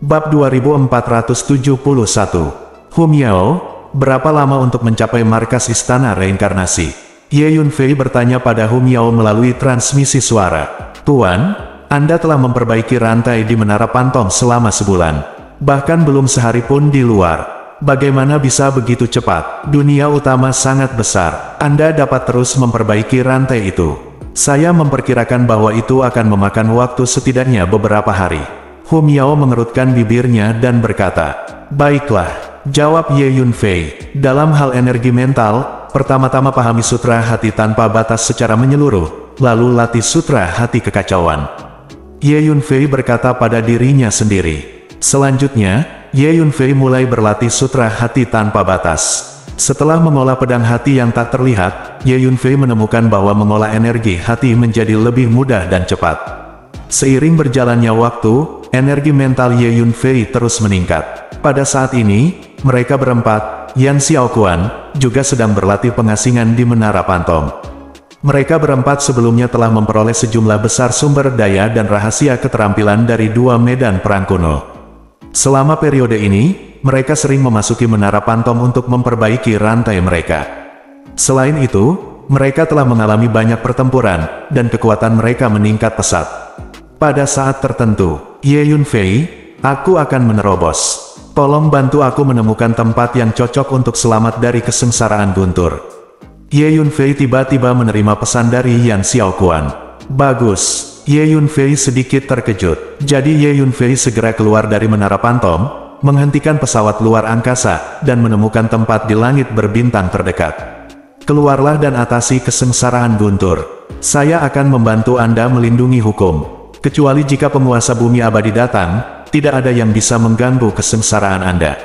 Bab 2471. Hum Yao, berapa lama untuk mencapai markas istana reinkarnasi? Ye Yunfei bertanya pada Hum Yao melalui transmisi suara. Tuan, Anda telah memperbaiki rantai di Menara Pantom selama sebulan. Bahkan belum sehari pun di luar. Bagaimana bisa begitu cepat? Dunia utama sangat besar. Anda dapat terus memperbaiki rantai itu. Saya memperkirakan bahwa itu akan memakan waktu setidaknya beberapa hari. Hum Yao mengerutkan bibirnya dan berkata, "Baiklah," jawab Ye Yunfei. "Dalam hal energi mental, pertama-tama pahami sutra hati tanpa batas secara menyeluruh, lalu latih sutra hati kekacauan." Ye Yunfei berkata pada dirinya sendiri. Selanjutnya, Ye Yunfei mulai berlatih sutra hati tanpa batas. Setelah mengolah pedang hati yang tak terlihat, Ye Yunfei menemukan bahwa mengolah energi hati menjadi lebih mudah dan cepat. Seiring berjalannya waktu, energi mental Ye Yunfei terus meningkat. Pada saat ini, mereka berempat, Yan Xiaoquan, juga sedang berlatih pengasingan di Menara Pantom. Mereka berempat sebelumnya telah memperoleh sejumlah besar sumber daya dan rahasia keterampilan dari dua medan perang kuno. Selama periode ini, mereka sering memasuki Menara Pantom untuk memperbaiki rantai mereka. Selain itu, mereka telah mengalami banyak pertempuran, dan kekuatan mereka meningkat pesat. Pada saat tertentu, Ye Yunfei, aku akan menerobos. Tolong bantu aku menemukan tempat yang cocok untuk selamat dari kesengsaraan guntur. Ye Yunfei tiba-tiba menerima pesan dari Yan Xiaoquan. Bagus. Ye Yunfei sedikit terkejut. Jadi Ye Yunfei segera keluar dari Menara Pantom, menghentikan pesawat luar angkasa, dan menemukan tempat di langit berbintang terdekat. Keluarlah dan atasi kesengsaraan guntur. Saya akan membantu Anda melindungi hukum. Kecuali jika penguasa bumi abadi datang, tidak ada yang bisa mengganggu kesengsaraan Anda,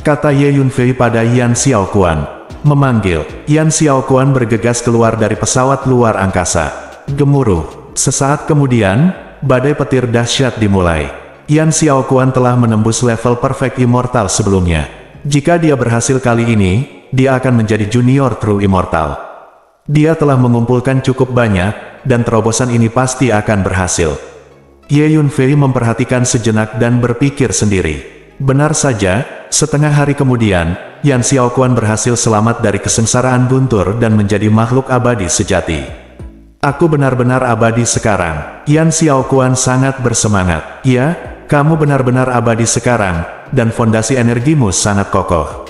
kata Ye Yunfei pada Yan Xiaoquan. Memanggil, Yan Xiaoquan bergegas keluar dari pesawat luar angkasa. Gemuruh. Sesaat kemudian, badai petir dahsyat dimulai. Yan Xiaoquan telah menembus level perfect immortal sebelumnya. Jika dia berhasil kali ini, dia akan menjadi junior true immortal. Dia telah mengumpulkan cukup banyak, dan terobosan ini pasti akan berhasil. Ye Yunfei memperhatikan sejenak dan berpikir sendiri. Benar saja, setengah hari kemudian, Yan Xiaoquan berhasil selamat dari kesengsaraan guntur dan menjadi makhluk abadi sejati. Aku benar-benar abadi sekarang. Yan Xiaoquan sangat bersemangat. Ya, kamu benar-benar abadi sekarang, dan fondasi energimu sangat kokoh.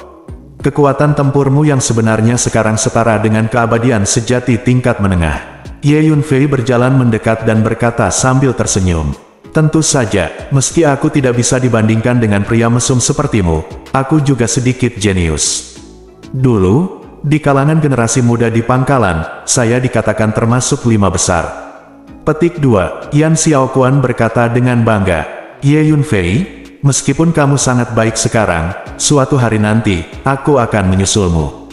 Kekuatan tempurmu yang sebenarnya sekarang setara dengan keabadian sejati tingkat menengah. Ye Yunfei berjalan mendekat dan berkata sambil tersenyum. Tentu saja, meski aku tidak bisa dibandingkan dengan pria mesum sepertimu, aku juga sedikit jenius. Dulu, di kalangan generasi muda di pangkalan, saya dikatakan termasuk 5 besar. Petik 2, Yan Xiaoquan berkata dengan bangga. Ye Yunfei, meskipun kamu sangat baik sekarang, suatu hari nanti, aku akan menyusulmu.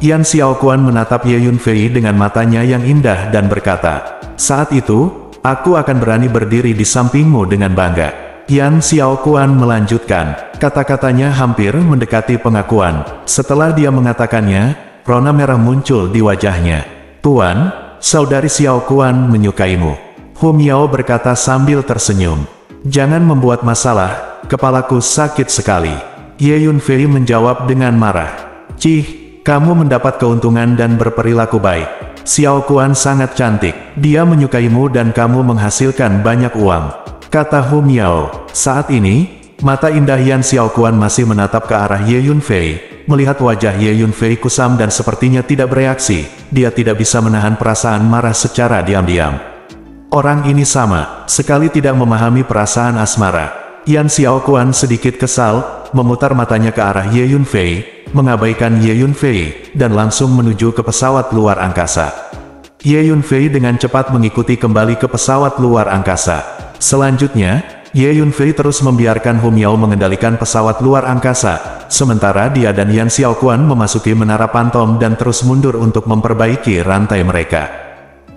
Yan Xiaoquan menatap Ye Yunfei dengan matanya yang indah dan berkata, saat itu, aku akan berani berdiri di sampingmu dengan bangga. Yan Xiaoquan melanjutkan, kata-katanya hampir mendekati pengakuan. Setelah dia mengatakannya, rona merah muncul di wajahnya. Tuan, saudari Xiaoquan menyukaimu. Hum Yao berkata sambil tersenyum. Jangan membuat masalah, kepalaku sakit sekali. Ye Yunfei menjawab dengan marah. Cih, kamu mendapat keuntungan dan berperilaku baik. Xiaoquan sangat cantik. Dia menyukaimu dan kamu menghasilkan banyak uang, kata Hum Yao. Saat ini, mata indah Yan Xiaoquan masih menatap ke arah Ye Yunfei. Melihat wajah Ye Yunfei kusam dan sepertinya tidak bereaksi, dia tidak bisa menahan perasaan marah secara diam-diam. Orang ini sama sekali tidak memahami perasaan asmara. Yan Xiaoquan sedikit kesal, memutar matanya ke arah Ye Yunfei, mengabaikan Ye Yunfei, dan langsung menuju ke pesawat luar angkasa. Ye Yunfei dengan cepat mengikuti kembali ke pesawat luar angkasa. Selanjutnya, Ye Yunfei terus membiarkan Hum Yao mengendalikan pesawat luar angkasa, sementara dia dan Yan Xiaoquan memasuki Menara Pantom dan terus mundur untuk memperbaiki rantai mereka.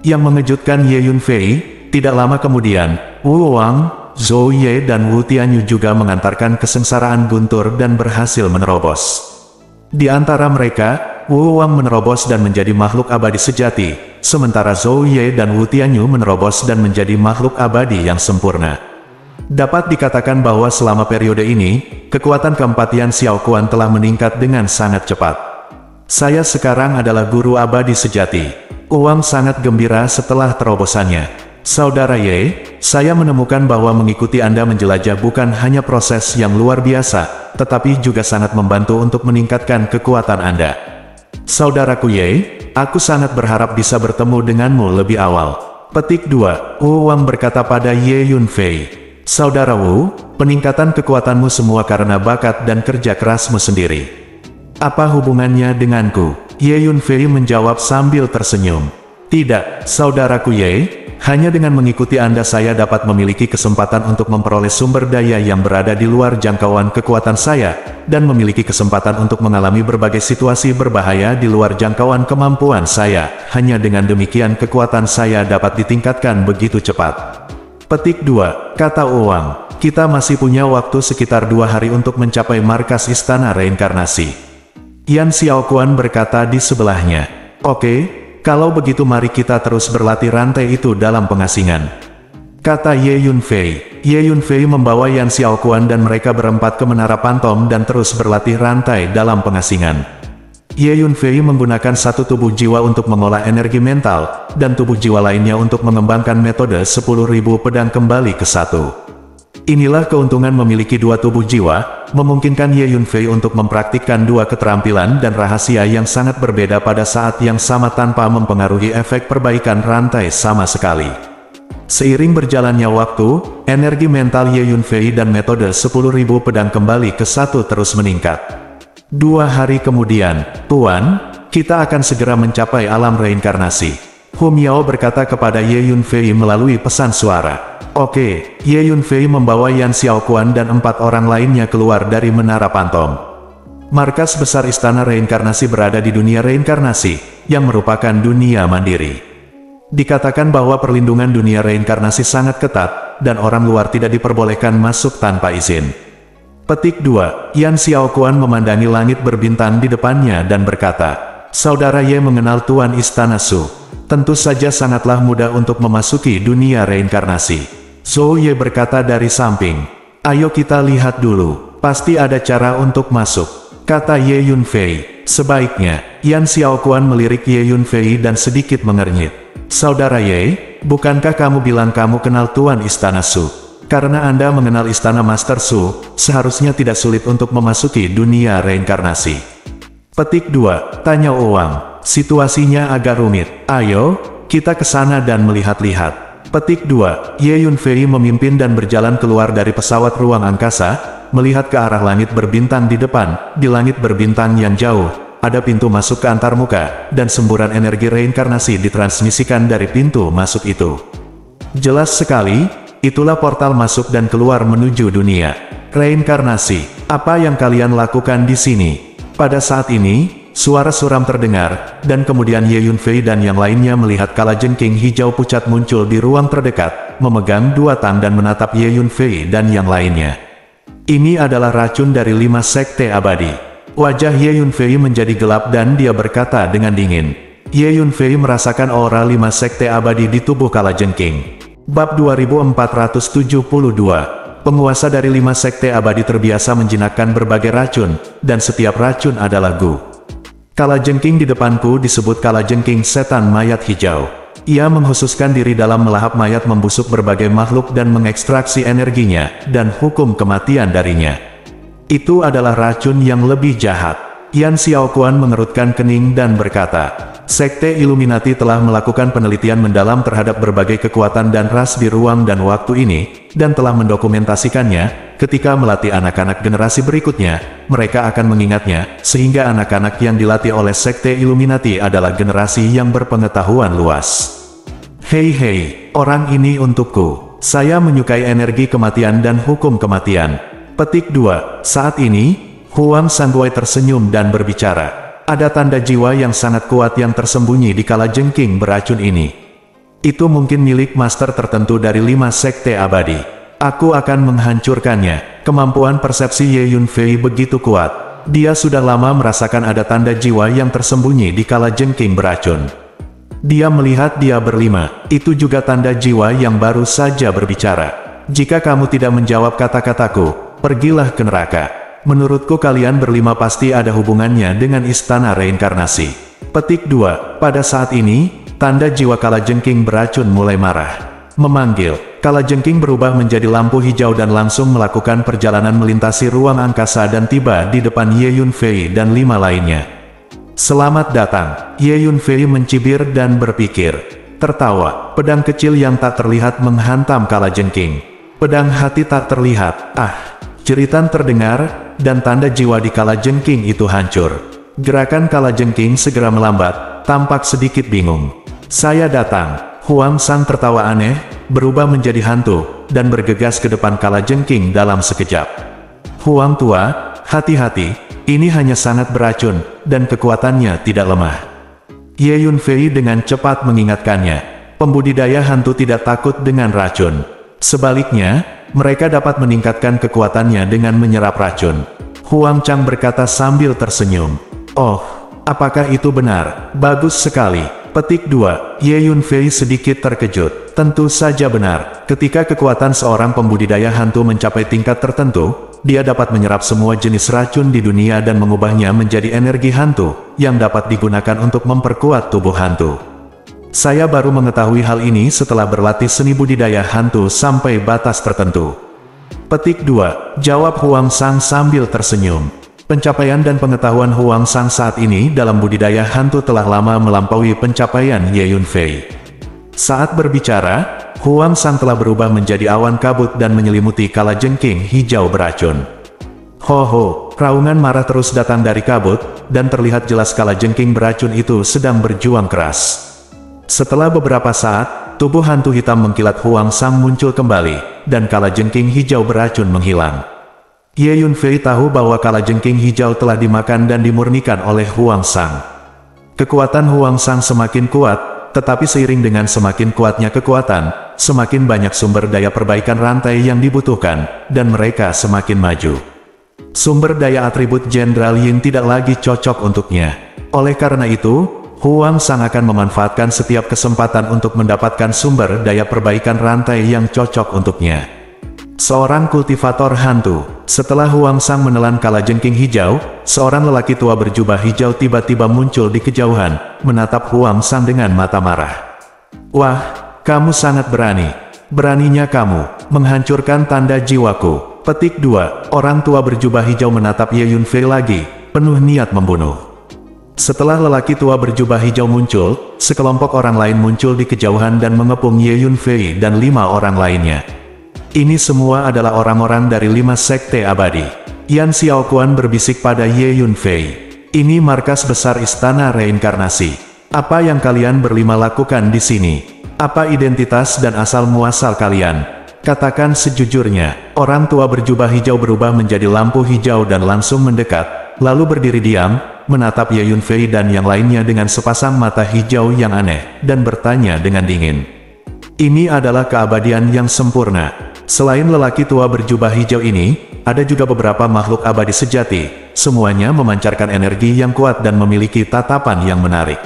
Yang mengejutkan Ye Yunfei, tidak lama kemudian, Wu Wang, Zhou Ye dan Wu Tianyu juga mengantarkan kesengsaraan guntur dan berhasil menerobos. Di antara mereka, Wu Wang menerobos dan menjadi makhluk abadi sejati, sementara Zhou Ye dan Wu Tianyu menerobos dan menjadi makhluk abadi yang sempurna. Dapat dikatakan bahwa selama periode ini, kekuatan keempat Yan Xiaoquan telah meningkat dengan sangat cepat. Saya sekarang adalah guru abadi sejati. Uang sangat gembira setelah terobosannya. Saudara Ye, saya menemukan bahwa mengikuti Anda menjelajah bukan hanya proses yang luar biasa, tetapi juga sangat membantu untuk meningkatkan kekuatan Anda. Saudaraku Ye, aku sangat berharap bisa bertemu denganmu lebih awal. Petik 2. Wu Wang berkata pada Ye Yunfei. Saudara Wu, peningkatan kekuatanmu semua karena bakat dan kerja kerasmu sendiri. Apa hubungannya denganku? Ye Yunfei menjawab sambil tersenyum. Tidak, saudaraku Ye, hanya dengan mengikuti Anda saya dapat memiliki kesempatan untuk memperoleh sumber daya yang berada di luar jangkauan kekuatan saya, dan memiliki kesempatan untuk mengalami berbagai situasi berbahaya di luar jangkauan kemampuan saya. Hanya dengan demikian kekuatan saya dapat ditingkatkan begitu cepat. Petik 2, kata Uang, kita masih punya waktu sekitar 2 hari untuk mencapai markas Istana Reinkarnasi. Yan Xiaoquan berkata di sebelahnya. Oke, kalau begitu mari kita terus berlatih rantai itu dalam pengasingan. Kata Ye Yunfei. Ye Yunfei membawa Yan Xiaoquan dan mereka berempat ke Menara Pantom dan terus berlatih rantai dalam pengasingan. Ye Yunfei menggunakan satu tubuh jiwa untuk mengolah energi mental, dan tubuh jiwa lainnya untuk mengembangkan metode 10.000 pedang kembali ke satu. Inilah keuntungan memiliki 2 tubuh jiwa, memungkinkan Ye Yunfei untuk mempraktikkan 2 keterampilan dan rahasia yang sangat berbeda pada saat yang sama tanpa mempengaruhi efek perbaikan rantai sama sekali. Seiring berjalannya waktu, energi mental Ye Yunfei dan metode 10.000 pedang kembali ke satu terus meningkat. 2 hari kemudian, Tuan, kita akan segera mencapai alam reinkarnasi. Hu Miao berkata kepada Ye Yunfei melalui pesan suara. Oke, Ye Yunfei membawa Yan Xiaoquan dan 4 orang lainnya keluar dari Menara Pantom. Markas besar Istana Reinkarnasi berada di dunia reinkarnasi, yang merupakan dunia mandiri. Dikatakan bahwa perlindungan dunia reinkarnasi sangat ketat, dan orang luar tidak diperbolehkan masuk tanpa izin. Petik 2, Yan Xiaoquan memandangi langit berbintang di depannya dan berkata, Saudara Ye mengenal Tuan Istana Su. Tentu saja sangatlah mudah untuk memasuki dunia reinkarnasi. Zhou Ye berkata dari samping. Ayo kita lihat dulu, pasti ada cara untuk masuk, kata Ye Yunfei. Sebaiknya, Yan Xiaoquan melirik Ye Yunfei dan sedikit mengernyit. Saudara Ye, bukankah kamu bilang kamu kenal Tuan Istana Su? Karena Anda mengenal Istana Master Su, seharusnya tidak sulit untuk memasuki dunia reinkarnasi. Petik 2, tanya Uang. Situasinya agak rumit. Ayo, kita ke sana dan melihat-lihat. Petik 2, Ye Yunfei memimpin dan berjalan keluar dari pesawat ruang angkasa, melihat ke arah langit berbintang di depan. Di langit berbintang yang jauh, ada pintu masuk ke antarmuka, dan semburan energi reinkarnasi ditransmisikan dari pintu masuk itu. Jelas sekali. Itulah portal masuk dan keluar menuju dunia reinkarnasi. Apa yang kalian lakukan di sini? Pada saat ini, suara suram terdengar, dan kemudian Ye Yunfei dan yang lainnya melihat kalajengking hijau pucat muncul di ruang terdekat, memegang 2 tang dan menatap Ye Yunfei dan yang lainnya. Ini adalah racun dari 5 sekte abadi. Wajah Ye Yunfei menjadi gelap dan dia berkata dengan dingin. Ye Yunfei merasakan aura 5 sekte abadi di tubuh kalajengking. Bab 2472, penguasa dari 5 sekte abadi terbiasa menjinakkan berbagai racun, dan setiap racun adalah gu. Kalajengking di depanku disebut kalajengking setan mayat hijau. Ia menghususkan diri dalam melahap mayat membusuk berbagai makhluk dan mengekstraksi energinya, dan hukum kematian darinya. Itu adalah racun yang lebih jahat. Yan Xiaoquan mengerutkan kening dan berkata, Sekte Illuminati telah melakukan penelitian mendalam terhadap berbagai kekuatan dan ras di ruang dan waktu ini, dan telah mendokumentasikannya. Ketika melatih anak-anak generasi berikutnya, mereka akan mengingatnya, sehingga anak-anak yang dilatih oleh Sekte Illuminati adalah generasi yang berpengetahuan luas. Hei, orang ini untukku. Saya menyukai energi kematian dan hukum kematian. Petik 2, saat ini, Huang Sangguai tersenyum dan berbicara. Ada tanda jiwa yang sangat kuat yang tersembunyi di kalajengking beracun ini. Itu mungkin milik master tertentu dari 5 sekte abadi. Aku akan menghancurkannya. Kemampuan persepsi Ye Yunfei begitu kuat. Dia sudah lama merasakan ada tanda jiwa yang tersembunyi di kalajengking beracun. Dia melihat dia berlima. Itu juga tanda jiwa yang baru saja berbicara. Jika kamu tidak menjawab kata-kataku, pergilah ke neraka. Menurutku kalian berlima pasti ada hubungannya dengan istana reinkarnasi. Petik 2. Pada saat ini, tanda jiwa kalajengking beracun mulai marah. Memanggil, kalajengking berubah menjadi lampu hijau dan langsung melakukan perjalanan melintasi ruang angkasa dan tiba di depan Ye Yunfei dan 5 lainnya. Selamat datang, Ye Yunfei mencibir dan berpikir. Tertawa, pedang kecil yang tak terlihat menghantam kalajengking. Pedang hati tak terlihat, jeritan terdengar, dan tanda jiwa di kalajengking itu hancur. Gerakan kalajengking segera melambat, tampak sedikit bingung. Saya datang. Huang Sang tertawa aneh, berubah menjadi hantu, dan bergegas ke depan kalajengking dalam sekejap. Huang tua, hati-hati, ini hanya sangat beracun, dan kekuatannya tidak lemah. Ye Yunfei dengan cepat mengingatkannya, pembudidaya hantu tidak takut dengan racun. Sebaliknya, mereka dapat meningkatkan kekuatannya dengan menyerap racun. Huang Chang berkata sambil tersenyum. Oh, apakah itu benar? Bagus sekali. Petik 2. Ye Yunfei sedikit terkejut. Tentu saja benar. Ketika kekuatan seorang pembudidaya hantu mencapai tingkat tertentu, dia dapat menyerap semua jenis racun di dunia dan mengubahnya menjadi energi hantu, yang dapat digunakan untuk memperkuat tubuh hantu. Saya baru mengetahui hal ini setelah berlatih seni budidaya hantu sampai batas tertentu. Petik 2. Jawab Huang Sang sambil tersenyum. Pencapaian dan pengetahuan Huang Sang saat ini dalam budidaya hantu telah lama melampaui pencapaian Ye Yunfei. Saat berbicara, Huang Sang telah berubah menjadi awan kabut dan menyelimuti kalajengking hijau beracun. Ho, raungan marah terus datang dari kabut, dan terlihat jelas kalajengking beracun itu sedang berjuang keras. Setelah beberapa saat, tubuh hantu hitam mengkilat Huang Sang muncul kembali, dan kalajengking hijau beracun menghilang. Ye Yunfei tahu bahwa kalajengking hijau telah dimakan dan dimurnikan oleh Huang Sang. Kekuatan Huang Sang semakin kuat, tetapi seiring dengan semakin kuatnya kekuatan, semakin banyak sumber daya perbaikan rantai yang dibutuhkan, dan mereka semakin maju. Sumber daya atribut Jenderal Yin tidak lagi cocok untuknya. Oleh karena itu, Huang Sang akan memanfaatkan setiap kesempatan untuk mendapatkan sumber daya perbaikan rantai yang cocok untuknya. Seorang kultivator hantu. Setelah Huang Sang menelan kalajengking hijau, seorang lelaki tua berjubah hijau tiba-tiba muncul di kejauhan, menatap Huang Sang dengan mata marah. Wah, kamu sangat berani. Beraninya kamu menghancurkan tanda jiwaku. Petik 2. Orang tua berjubah hijau menatap Ye Yunfei lagi, penuh niat membunuh. Setelah lelaki tua berjubah hijau muncul, sekelompok orang lain muncul di kejauhan dan mengepung Ye Yunfei dan 5 orang lainnya. Ini semua adalah orang-orang dari 5 sekte abadi. Yan Xiaoquan berbisik pada Ye Yunfei. Ini markas besar istana reinkarnasi. Apa yang kalian berlima lakukan di sini? Apa identitas dan asal-muasal kalian? Katakan sejujurnya. Orang tua berjubah hijau berubah menjadi lampu hijau dan langsung mendekat, lalu berdiri diam, menatap Ye Yunfei dan yang lainnya dengan sepasang mata hijau yang aneh, dan bertanya dengan dingin. Ini adalah keabadian yang sempurna. Selain lelaki tua berjubah hijau ini, ada juga beberapa makhluk abadi sejati, semuanya memancarkan energi yang kuat dan memiliki tatapan yang menarik.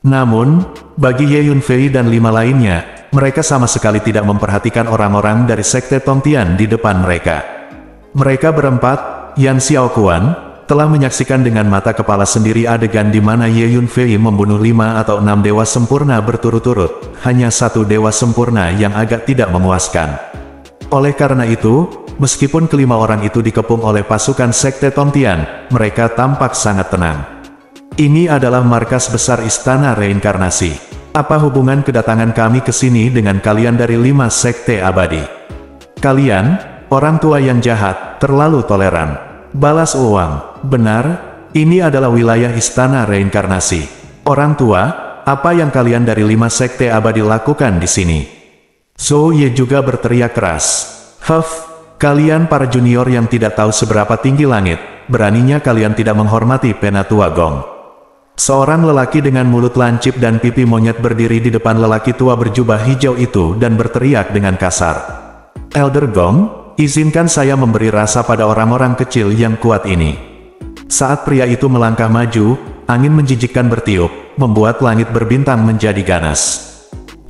Namun, bagi Ye Yunfei dan 5 lainnya, mereka sama sekali tidak memperhatikan orang-orang dari sekte Tongtian di depan mereka. Mereka berempat, Yan Xiaoquan, telah menyaksikan dengan mata kepala sendiri adegan di mana Ye Yunfei membunuh 5 atau 6 dewa sempurna berturut-turut, hanya 1 dewa sempurna yang agak tidak memuaskan. Oleh karena itu, meskipun kelima orang itu dikepung oleh pasukan sekte Tongtian, mereka tampak sangat tenang. Ini adalah markas besar istana reinkarnasi. Apa hubungan kedatangan kami ke sini dengan kalian dari 5 sekte abadi? Kalian, orang tua yang jahat, terlalu toleran. Balas uang. Benar, ini adalah wilayah istana reinkarnasi. Orang tua, apa yang kalian dari 5 sekte abadi lakukan di sini? Zhou Ye juga berteriak keras. Kalian para junior yang tidak tahu seberapa tinggi langit, beraninya kalian tidak menghormati Penatua Gong. Seorang lelaki dengan mulut lancip dan pipi monyet berdiri di depan lelaki tua berjubah hijau itu dan berteriak dengan kasar. Elder Gong, izinkan saya memberi rasa pada orang-orang kecil yang kuat ini. Saat pria itu melangkah maju, angin menjijikkan bertiup, membuat langit berbintang menjadi ganas.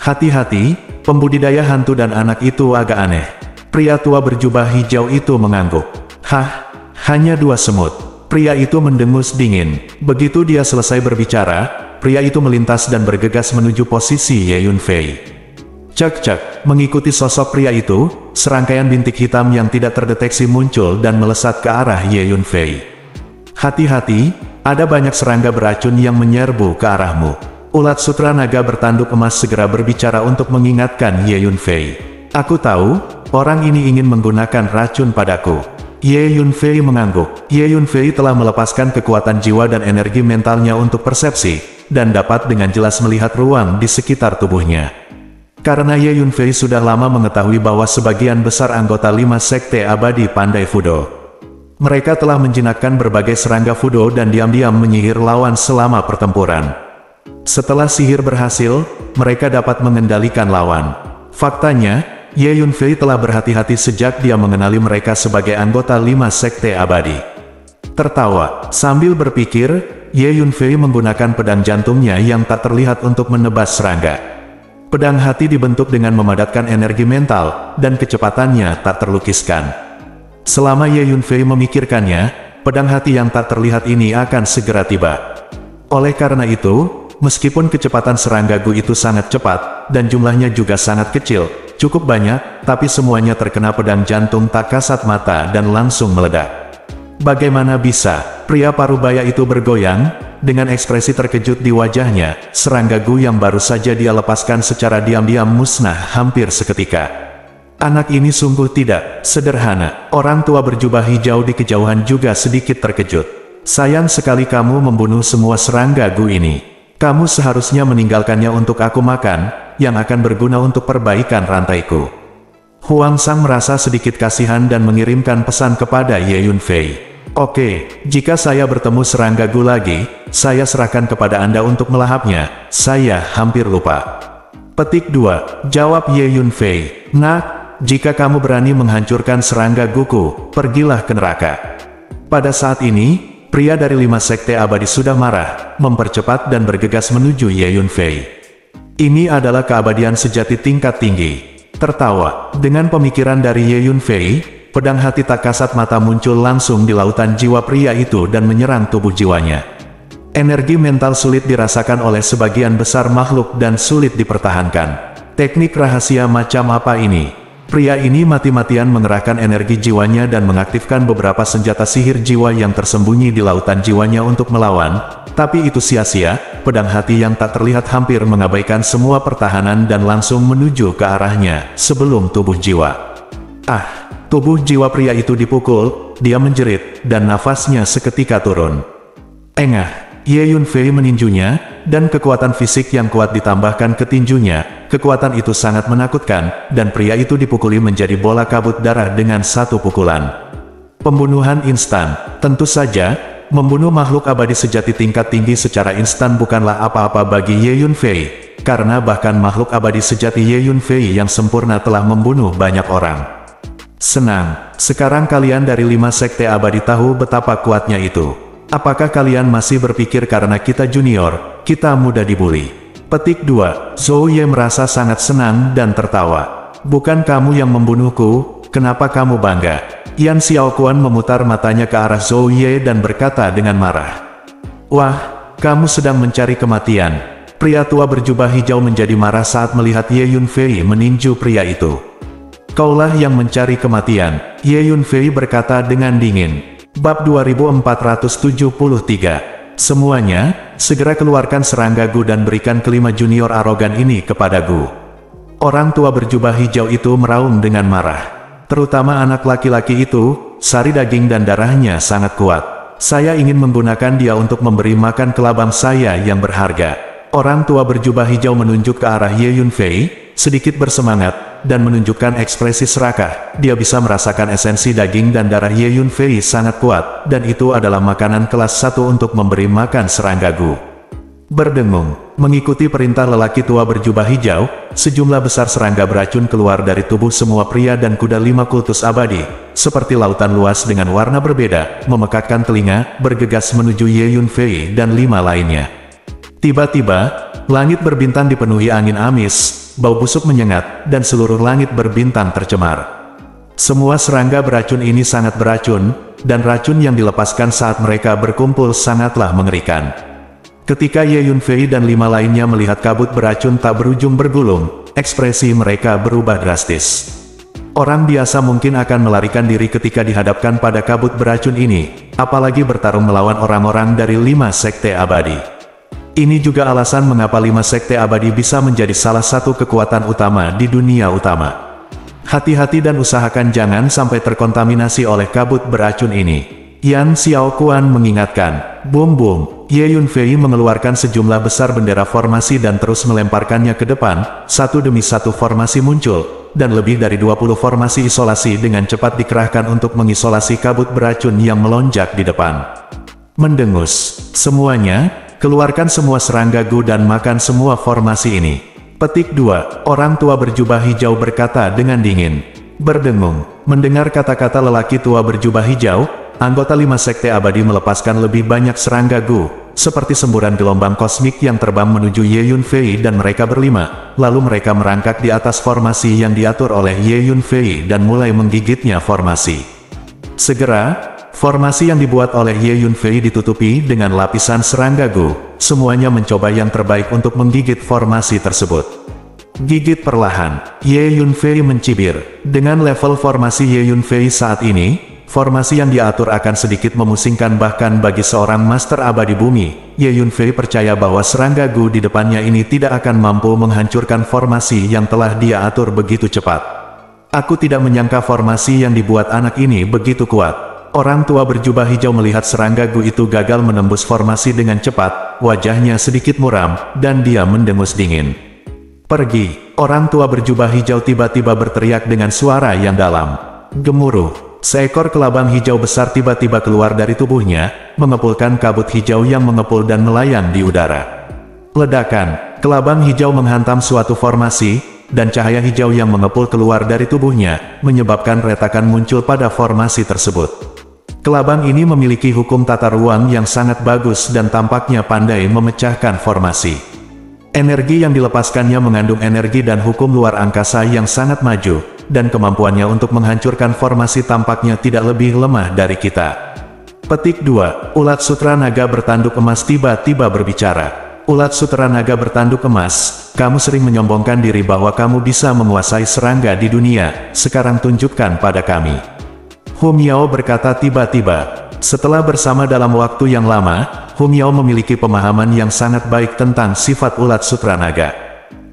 Hati-hati, pembudidaya hantu dan anak itu agak aneh. Pria tua berjubah hijau itu mengangguk. Hah, hanya 2 semut. Pria itu mendengus dingin. Begitu dia selesai berbicara, pria itu melintas dan bergegas menuju posisi Ye Yunfei. Cek-cek, mengikuti sosok pria itu, serangkaian bintik hitam yang tidak terdeteksi muncul dan melesat ke arah Ye Yunfei. Hati-hati, ada banyak serangga beracun yang menyerbu ke arahmu. Ulat sutra naga bertanduk emas segera berbicara untuk mengingatkan Ye Yunfei. Aku tahu, orang ini ingin menggunakan racun padaku. Ye Yunfei mengangguk. Ye Yunfei telah melepaskan kekuatan jiwa dan energi mentalnya untuk persepsi, dan dapat dengan jelas melihat ruang di sekitar tubuhnya. Karena Ye Yunfei sudah lama mengetahui bahwa sebagian besar anggota 5 sekte abadi pandai Fudo. Mereka telah menjinakkan berbagai serangga Fudo dan diam-diam menyihir lawan selama pertempuran. Setelah sihir berhasil, mereka dapat mengendalikan lawan. Faktanya, Ye Yunfei telah berhati-hati sejak dia mengenali mereka sebagai anggota 5 sekte abadi. Tertawa, sambil berpikir, Ye Yunfei menggunakan pedang jantungnya yang tak terlihat untuk menebas serangga. Pedang hati dibentuk dengan memadatkan energi mental, dan kecepatannya tak terlukiskan. Selama Ye Yunfei memikirkannya, pedang hati yang tak terlihat ini akan segera tiba. Oleh karena itu, meskipun kecepatan serangga Gu itu sangat cepat, dan jumlahnya juga sangat kecil, cukup banyak, tapi semuanya terkena pedang jantung tak kasat mata dan langsung meledak. Bagaimana bisa? Pria parubaya itu bergoyang, dengan ekspresi terkejut di wajahnya, serangga Gu yang baru saja dia lepaskan secara diam-diam musnah hampir seketika. Anak ini sungguh tidak sederhana. Orang tua berjubah hijau di kejauhan juga sedikit terkejut. Sayang sekali kamu membunuh semua serangga Gu ini. Kamu seharusnya meninggalkannya untuk aku makan, yang akan berguna untuk perbaikan rantaiku. Huang Sang merasa sedikit kasihan dan mengirimkan pesan kepada Ye Yunfei. Oke, jika saya bertemu serangga Gu lagi, saya serahkan kepada Anda untuk melahapnya. Saya hampir lupa. Petik 2, jawab Ye Yunfei. Nah, jika kamu berani menghancurkan serangga Guku, pergilah ke neraka. Pada saat ini, pria dari 5 sekte abadi sudah marah, mempercepat dan bergegas menuju Ye Yunfei. Ini adalah keabadian sejati tingkat tinggi. Tertawa, dengan pemikiran dari Ye Yunfei, pedang hati tak kasat mata muncul langsung di lautan jiwa pria itu dan menyerang tubuh jiwanya. Energi mental sulit dirasakan oleh sebagian besar makhluk dan sulit dipertahankan. Teknik rahasia macam apa ini? Pria ini mati-matian mengerahkan energi jiwanya dan mengaktifkan beberapa senjata sihir jiwa yang tersembunyi di lautan jiwanya untuk melawan, tapi itu sia-sia. Pedang hati yang tak terlihat hampir mengabaikan semua pertahanan dan langsung menuju ke arahnya sebelum tubuh jiwa. Ah! Tubuh jiwa pria itu dipukul, dia menjerit, dan nafasnya seketika turun. Engah, Ye Yunfei meninjunya, dan kekuatan fisik yang kuat ditambahkan ke tinjunya. Kekuatan itu sangat menakutkan, dan pria itu dipukuli menjadi bola kabut darah dengan satu pukulan. Pembunuhan instan. Tentu saja, membunuh makhluk abadi sejati tingkat tinggi secara instan bukanlah apa-apa bagi Ye Yunfei, karena bahkan makhluk abadi sejati Ye Yunfei yang sempurna telah membunuh banyak orang. Senang, sekarang kalian dari 5 sekte abadi tahu betapa kuatnya itu. Apakah kalian masih berpikir karena kita junior, kita mudah dibully? Petik 2, Zhou Ye merasa sangat senang dan tertawa. Bukan kamu yang membunuhku, kenapa kamu bangga? Yan Xiaoquan memutar matanya ke arah Zhou Ye dan berkata dengan marah. Wah, kamu sedang mencari kematian. Pria tua berjubah hijau menjadi marah saat melihat Ye Yunfei meninju pria itu. Kaulah yang mencari kematian, Ye Yunfei berkata dengan dingin. Bab 2473. Semuanya, segera keluarkan serangga Gu dan berikan kelima junior arogan ini kepada Gu. Orang tua berjubah hijau itu meraung dengan marah. Terutama anak laki-laki itu, sari daging dan darahnya sangat kuat. Saya ingin menggunakan dia untuk memberi makan kelabang saya yang berharga. Orang tua berjubah hijau menunjuk ke arah Ye Yunfei, sedikit bersemangat, dan menunjukkan ekspresi serakah. Dia bisa merasakan esensi daging dan darah Ye Yunfei sangat kuat, dan itu adalah makanan kelas 1 untuk memberi makan serangga Gu. Berdengung, mengikuti perintah lelaki tua berjubah hijau, sejumlah besar serangga beracun keluar dari tubuh semua pria dan kuda 5 kultus abadi, seperti lautan luas dengan warna berbeda, memekakkan telinga, bergegas menuju Ye Yunfei dan 5 lainnya. Tiba-tiba, langit berbintang dipenuhi angin amis, bau busuk menyengat, dan seluruh langit berbintang tercemar. Semua serangga beracun ini sangat beracun, dan racun yang dilepaskan saat mereka berkumpul sangatlah mengerikan. Ketika Ye Yunfei dan 5 lainnya melihat kabut beracun tak berujung bergulung, ekspresi mereka berubah drastis. Orang biasa mungkin akan melarikan diri ketika dihadapkan pada kabut beracun ini, apalagi bertarung melawan orang-orang dari 5 sekte abadi. Ini juga alasan mengapa 5 sekte abadi bisa menjadi salah satu kekuatan utama di dunia utama. Hati-hati dan usahakan jangan sampai terkontaminasi oleh kabut beracun ini. Yan Xiaoquan mengingatkan. Boom boom, Ye Yunfei mengeluarkan sejumlah besar bendera formasi dan terus melemparkannya ke depan, satu demi satu formasi muncul, dan lebih dari 20 formasi isolasi dengan cepat dikerahkan untuk mengisolasi kabut beracun yang melonjak di depan. Mendengus. Semuanya, keluarkan semua serangga Gu dan makan semua formasi ini. Petik 2. Orang tua berjubah hijau berkata dengan dingin. Berdengung. Mendengar kata-kata lelaki tua berjubah hijau, anggota 5 sekte abadi melepaskan lebih banyak serangga Gu, seperti semburan gelombang kosmik yang terbang menuju Ye Yunfei dan mereka berlima, lalu mereka merangkak di atas formasi yang diatur oleh Ye Yunfei dan mulai menggigitnya formasi. Segera, formasi yang dibuat oleh Ye Yunfei ditutupi dengan lapisan serangga Gu. Semuanya mencoba yang terbaik untuk menggigit formasi tersebut. Gigit perlahan, Ye Yunfei mencibir. Dengan level formasi Ye Yunfei saat ini, formasi yang diatur akan sedikit memusingkan bahkan bagi seorang master abadi bumi. Ye Yunfei percaya bahwa serangga Gu di depannya ini tidak akan mampu menghancurkan formasi yang telah dia atur begitu cepat. Aku tidak menyangka formasi yang dibuat anak ini begitu kuat. Orang tua berjubah hijau melihat serangga Gu itu gagal menembus formasi dengan cepat, wajahnya sedikit muram, dan dia mendengus dingin. Pergi, orang tua berjubah hijau tiba-tiba berteriak dengan suara yang dalam. Gemuruh, seekor kelabang hijau besar tiba-tiba keluar dari tubuhnya, mengepulkan kabut hijau yang mengepul dan melayang di udara. Ledakan, kelabang hijau menghantam suatu formasi, dan cahaya hijau yang mengepul keluar dari tubuhnya, menyebabkan retakan muncul pada formasi tersebut. Kelabang ini memiliki hukum tata ruang yang sangat bagus dan tampaknya pandai memecahkan formasi. Energi yang dilepaskannya mengandung energi dan hukum luar angkasa yang sangat maju, dan kemampuannya untuk menghancurkan formasi tampaknya tidak lebih lemah dari kita. Petik 2. Ulat Sutra Naga bertanduk emas tiba-tiba berbicara. Ulat Sutra Naga bertanduk emas, kamu sering menyombongkan diri bahwa kamu bisa menguasai serangga di dunia, sekarang tunjukkan pada kami. Hu Miao berkata tiba-tiba. Setelah bersama dalam waktu yang lama, Hu Miao memiliki pemahaman yang sangat baik tentang sifat ulat sutra naga.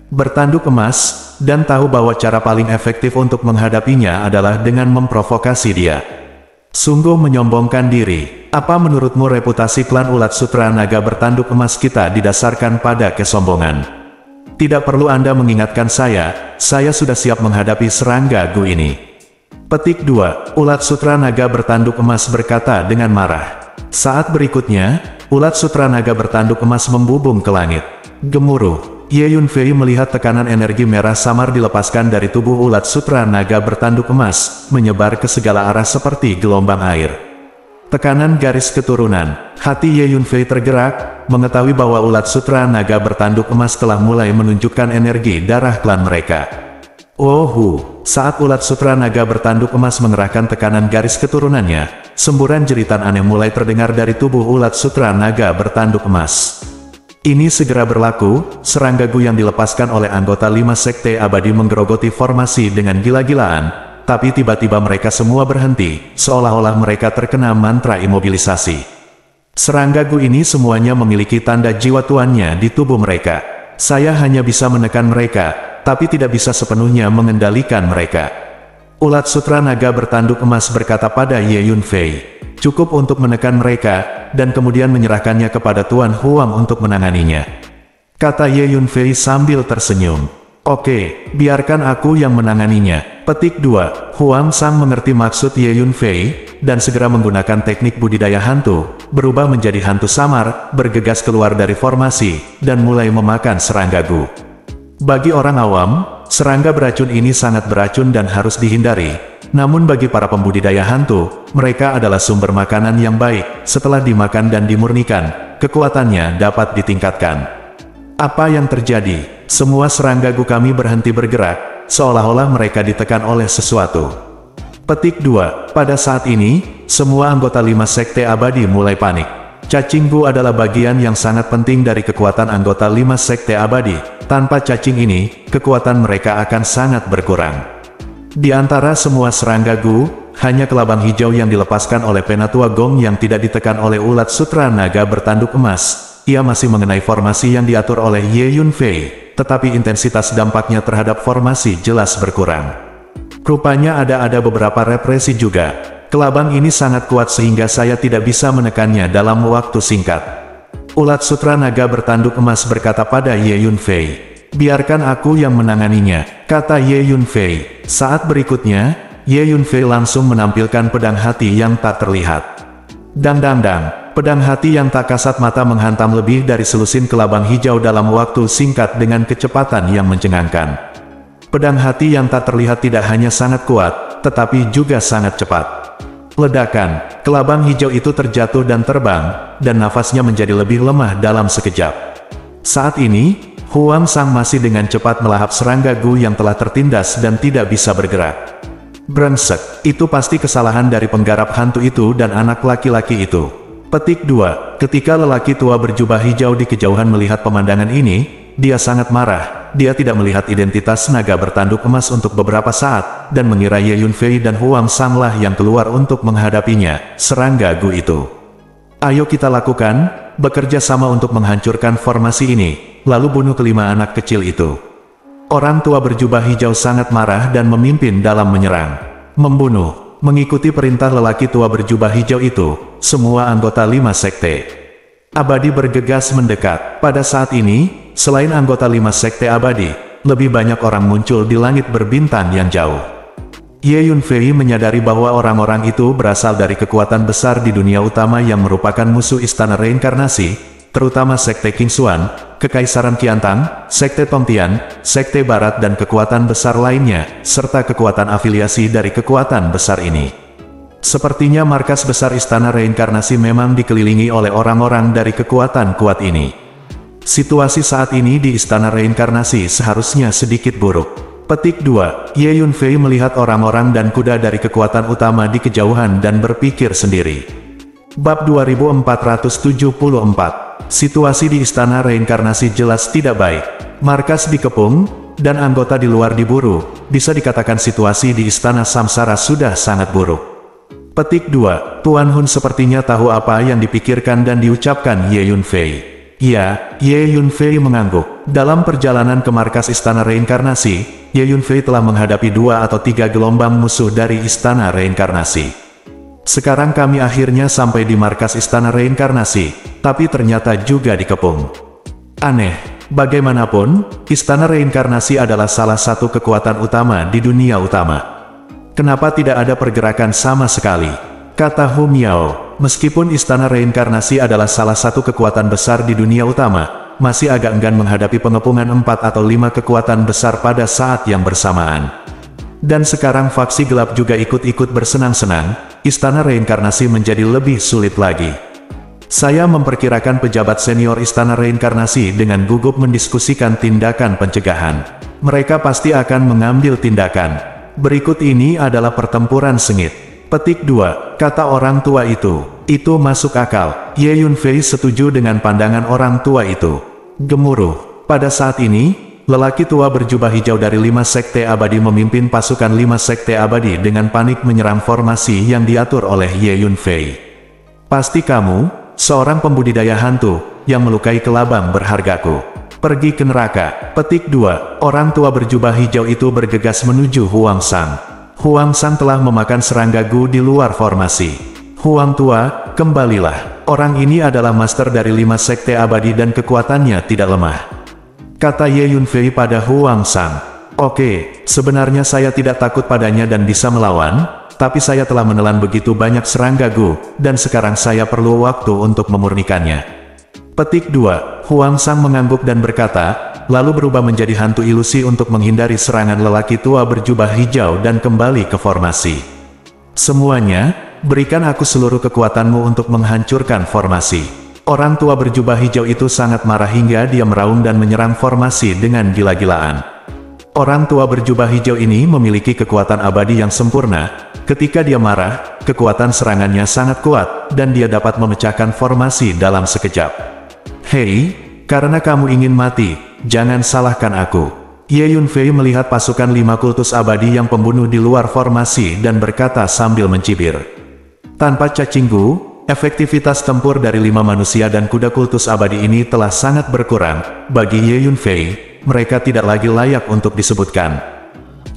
Bertanduk emas, dan tahu bahwa cara paling efektif untuk menghadapinya adalah dengan memprovokasi dia. Sungguh menyombongkan diri. Apa menurutmu reputasi klan ulat sutra naga bertanduk emas kita didasarkan pada kesombongan? Tidak perlu Anda mengingatkan saya sudah siap menghadapi serangga Gu ini. Petik 2. Ulat Sutra Naga bertanduk emas berkata dengan marah. Saat berikutnya, ulat Sutra Naga bertanduk emas membubung ke langit. Gemuruh. Ye Yunfei melihat tekanan energi merah samar dilepaskan dari tubuh ulat Sutra Naga bertanduk emas, menyebar ke segala arah seperti gelombang air. Tekanan garis keturunan. Hati Ye Yunfei tergerak, mengetahui bahwa ulat Sutra Naga bertanduk emas telah mulai menunjukkan energi darah klan mereka. Saat ulat sutra naga bertanduk emas mengerahkan tekanan garis keturunannya, semburan jeritan aneh mulai terdengar dari tubuh ulat sutra naga bertanduk emas. Ini segera berlaku, serangga Gu yang dilepaskan oleh anggota 5 sekte abadi menggerogoti formasi dengan gila-gilaan, tapi tiba-tiba mereka semua berhenti, seolah-olah mereka terkena mantra imobilisasi. Serangga Gu ini semuanya memiliki tanda jiwa tuannya di tubuh mereka. Saya hanya bisa menekan mereka, tapi tidak bisa sepenuhnya mengendalikan mereka. Ulat Sutra Naga bertanduk emas berkata pada Ye Yunfei, cukup untuk menekan mereka, dan kemudian menyerahkannya kepada Tuan Huang untuk menanganinya. Kata Ye Yunfei sambil tersenyum. Oke, biarkan aku yang menanganinya. Petik 2. Huang Sang mengerti maksud Ye Yunfei, dan segera menggunakan teknik budidaya hantu, berubah menjadi hantu samar, bergegas keluar dari formasi, dan mulai memakan serangga Gu. Bagi orang awam, serangga beracun ini sangat beracun dan harus dihindari. Namun bagi para pembudidaya hantu, mereka adalah sumber makanan yang baik. Setelah dimakan dan dimurnikan, kekuatannya dapat ditingkatkan. Apa yang terjadi? Semua serangga Gu kami berhenti bergerak, seolah-olah mereka ditekan oleh sesuatu. Petik 2. Pada saat ini, semua anggota 5 Sekte Abadi mulai panik. Cacing Gu adalah bagian yang sangat penting dari kekuatan anggota 5 Sekte Abadi. Tanpa cacing ini, kekuatan mereka akan sangat berkurang. Di antara semua serangga Gu, hanya kelabang hijau yang dilepaskan oleh Penatua Gong yang tidak ditekan oleh ulat sutra naga bertanduk emas. Ia masih mengenai formasi yang diatur oleh Ye Yunfei, tetapi intensitas dampaknya terhadap formasi jelas berkurang. Rupanya ada beberapa represi juga. Kelabang ini sangat kuat sehingga saya tidak bisa menekannya dalam waktu singkat. Ulat sutra naga bertanduk emas berkata pada Ye Yunfei. Biarkan aku yang menanganinya, kata Ye Yunfei. Saat berikutnya, Ye Yunfei langsung menampilkan pedang hati yang tak terlihat. Dang dang dang, pedang hati yang tak kasat mata menghantam lebih dari selusin kelabang hijau dalam waktu singkat dengan kecepatan yang mencengangkan. Pedang hati yang tak terlihat tidak hanya sangat kuat, tetapi juga sangat cepat. Ledakan, kelabang hijau itu terjatuh dan terbang, dan nafasnya menjadi lebih lemah dalam sekejap. Saat ini, Huang Sang masih dengan cepat melahap serangga Gu yang telah tertindas dan tidak bisa bergerak. Brengsek, itu pasti kesalahan dari penggarap hantu itu dan anak laki-laki itu. Petik 2. Ketika lelaki tua berjubah hijau di kejauhan melihat pemandangan ini, dia sangat marah. Dia tidak melihat identitas naga bertanduk emas untuk beberapa saat, dan mengira Ye Yunfei dan Huang Sang lah yang keluar untuk menghadapinya, serangga Gu itu. Ayo kita lakukan, bekerja sama untuk menghancurkan formasi ini, lalu bunuh kelima anak kecil itu. Orang tua berjubah hijau sangat marah dan memimpin dalam menyerang. Membunuh, mengikuti perintah lelaki tua berjubah hijau itu, semua anggota 5 sekte Abadi bergegas mendekat. Pada saat ini, selain anggota 5 Sekte Abadi, lebih banyak orang muncul di langit berbintang yang jauh. Ye Yunfei menyadari bahwa orang-orang itu berasal dari kekuatan besar di dunia utama yang merupakan musuh Istana Reinkarnasi, terutama Sekte Qingxuan, Kekaisaran Qiantang, Sekte Tongtian, Sekte Barat dan kekuatan besar lainnya, serta kekuatan afiliasi dari kekuatan besar ini. Sepertinya markas besar Istana Reinkarnasi memang dikelilingi oleh orang-orang dari kekuatan kuat ini. Situasi saat ini di Istana Reinkarnasi seharusnya sedikit buruk. Petik 2. Ye Yunfei melihat orang-orang dan kuda dari kekuatan utama di kejauhan dan berpikir sendiri. Bab 2474. Situasi di Istana Reinkarnasi jelas tidak baik. Markas dikepung, dan anggota di luar diburu. Bisa dikatakan situasi di Istana Samsara sudah sangat buruk. Petik 2. Tuan Hun sepertinya tahu apa yang dipikirkan dan diucapkan Ye Yunfei. Ya, Ye Yunfei mengangguk. Dalam perjalanan ke markas Istana Reinkarnasi, Ye Yunfei telah menghadapi 2 atau 3 gelombang musuh dari Istana Reinkarnasi. Sekarang kami akhirnya sampai di markas Istana Reinkarnasi, tapi ternyata juga dikepung. Aneh, bagaimanapun, Istana Reinkarnasi adalah salah satu kekuatan utama di dunia utama. Kenapa tidak ada pergerakan sama sekali? Kata Hu Miao, meskipun Istana Reinkarnasi adalah salah satu kekuatan besar di dunia utama, masih agak enggan menghadapi pengepungan 4 atau 5 kekuatan besar pada saat yang bersamaan. Dan sekarang faksi gelap juga ikut-ikut bersenang-senang, Istana Reinkarnasi menjadi lebih sulit lagi. Saya memperkirakan pejabat senior Istana Reinkarnasi dengan gugup mendiskusikan tindakan pencegahan. Mereka pasti akan mengambil tindakan. Berikut ini adalah pertempuran sengit. Petik 2. Kata orang tua itu. Itu masuk akal. Ye Yunfei setuju dengan pandangan orang tua itu. Gemuruh. Pada saat ini, lelaki tua berjubah hijau dari 5 Sekte Abadi memimpin pasukan 5 Sekte Abadi dengan panik menyerang formasi yang diatur oleh Ye Yunfei. Pasti kamu, seorang pembudidaya hantu, yang melukai kelabang berhargaku. Pergi ke neraka. Petik 2. Orang tua berjubah hijau itu bergegas menuju Huang Sang. Huang Sang telah memakan serangga Gu di luar formasi. Huang tua, kembalilah. Orang ini adalah master dari 5 Sekte Abadi dan kekuatannya tidak lemah. Kata Ye Yunfei pada Huang Sang. Oke, sebenarnya saya tidak takut padanya dan bisa melawan, tapi saya telah menelan begitu banyak serangga Gu, dan sekarang saya perlu waktu untuk memurnikannya. Petik 2. Huang Sang mengangguk dan berkata, lalu berubah menjadi hantu ilusi untuk menghindari serangan lelaki tua berjubah hijau dan kembali ke formasi. Semuanya, berikan aku seluruh kekuatanmu untuk menghancurkan formasi. Orang tua berjubah hijau itu sangat marah hingga dia meraung dan menyerang formasi dengan gila-gilaan. Orang tua berjubah hijau ini memiliki kekuatan abadi yang sempurna. Ketika dia marah, kekuatan serangannya sangat kuat, dan dia dapat memecahkan formasi dalam sekejap. Hei, karena kamu ingin mati, jangan salahkan aku. Ye Yunfei melihat pasukan 5 kultus abadi yang pembunuh di luar formasi dan berkata sambil mencibir. Tanpa cacinggu, efektivitas tempur dari 5 manusia dan kuda kultus abadi ini telah sangat berkurang. Bagi Ye Yunfei, mereka tidak lagi layak untuk disebutkan.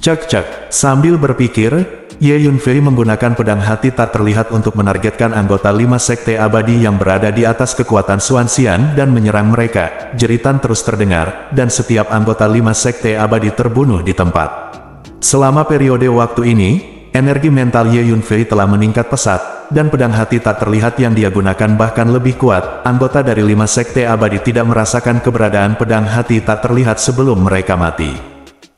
Cek-cek, sambil berpikir, Ye Yunfei menggunakan pedang hati tak terlihat untuk menargetkan anggota 5 sekte abadi yang berada di atas kekuatan Xuanxian dan menyerang mereka. Jeritan terus terdengar, dan setiap anggota 5 sekte abadi terbunuh di tempat. Selama periode waktu ini, energi mental Ye Yunfei telah meningkat pesat, dan pedang hati tak terlihat yang dia gunakan bahkan lebih kuat. Anggota dari 5 sekte abadi tidak merasakan keberadaan pedang hati tak terlihat sebelum mereka mati.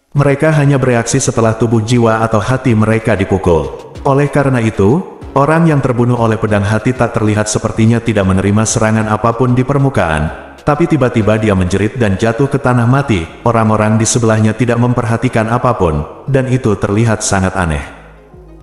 Mereka hanya bereaksi setelah tubuh jiwa atau hati mereka dipukul. Oleh karena itu, orang yang terbunuh oleh pedang hati tak terlihat sepertinya tidak menerima serangan apapun di permukaan. Tapi tiba-tiba dia menjerit dan jatuh ke tanah mati. Orang-orang di sebelahnya tidak memperhatikan apapun, dan itu terlihat sangat aneh.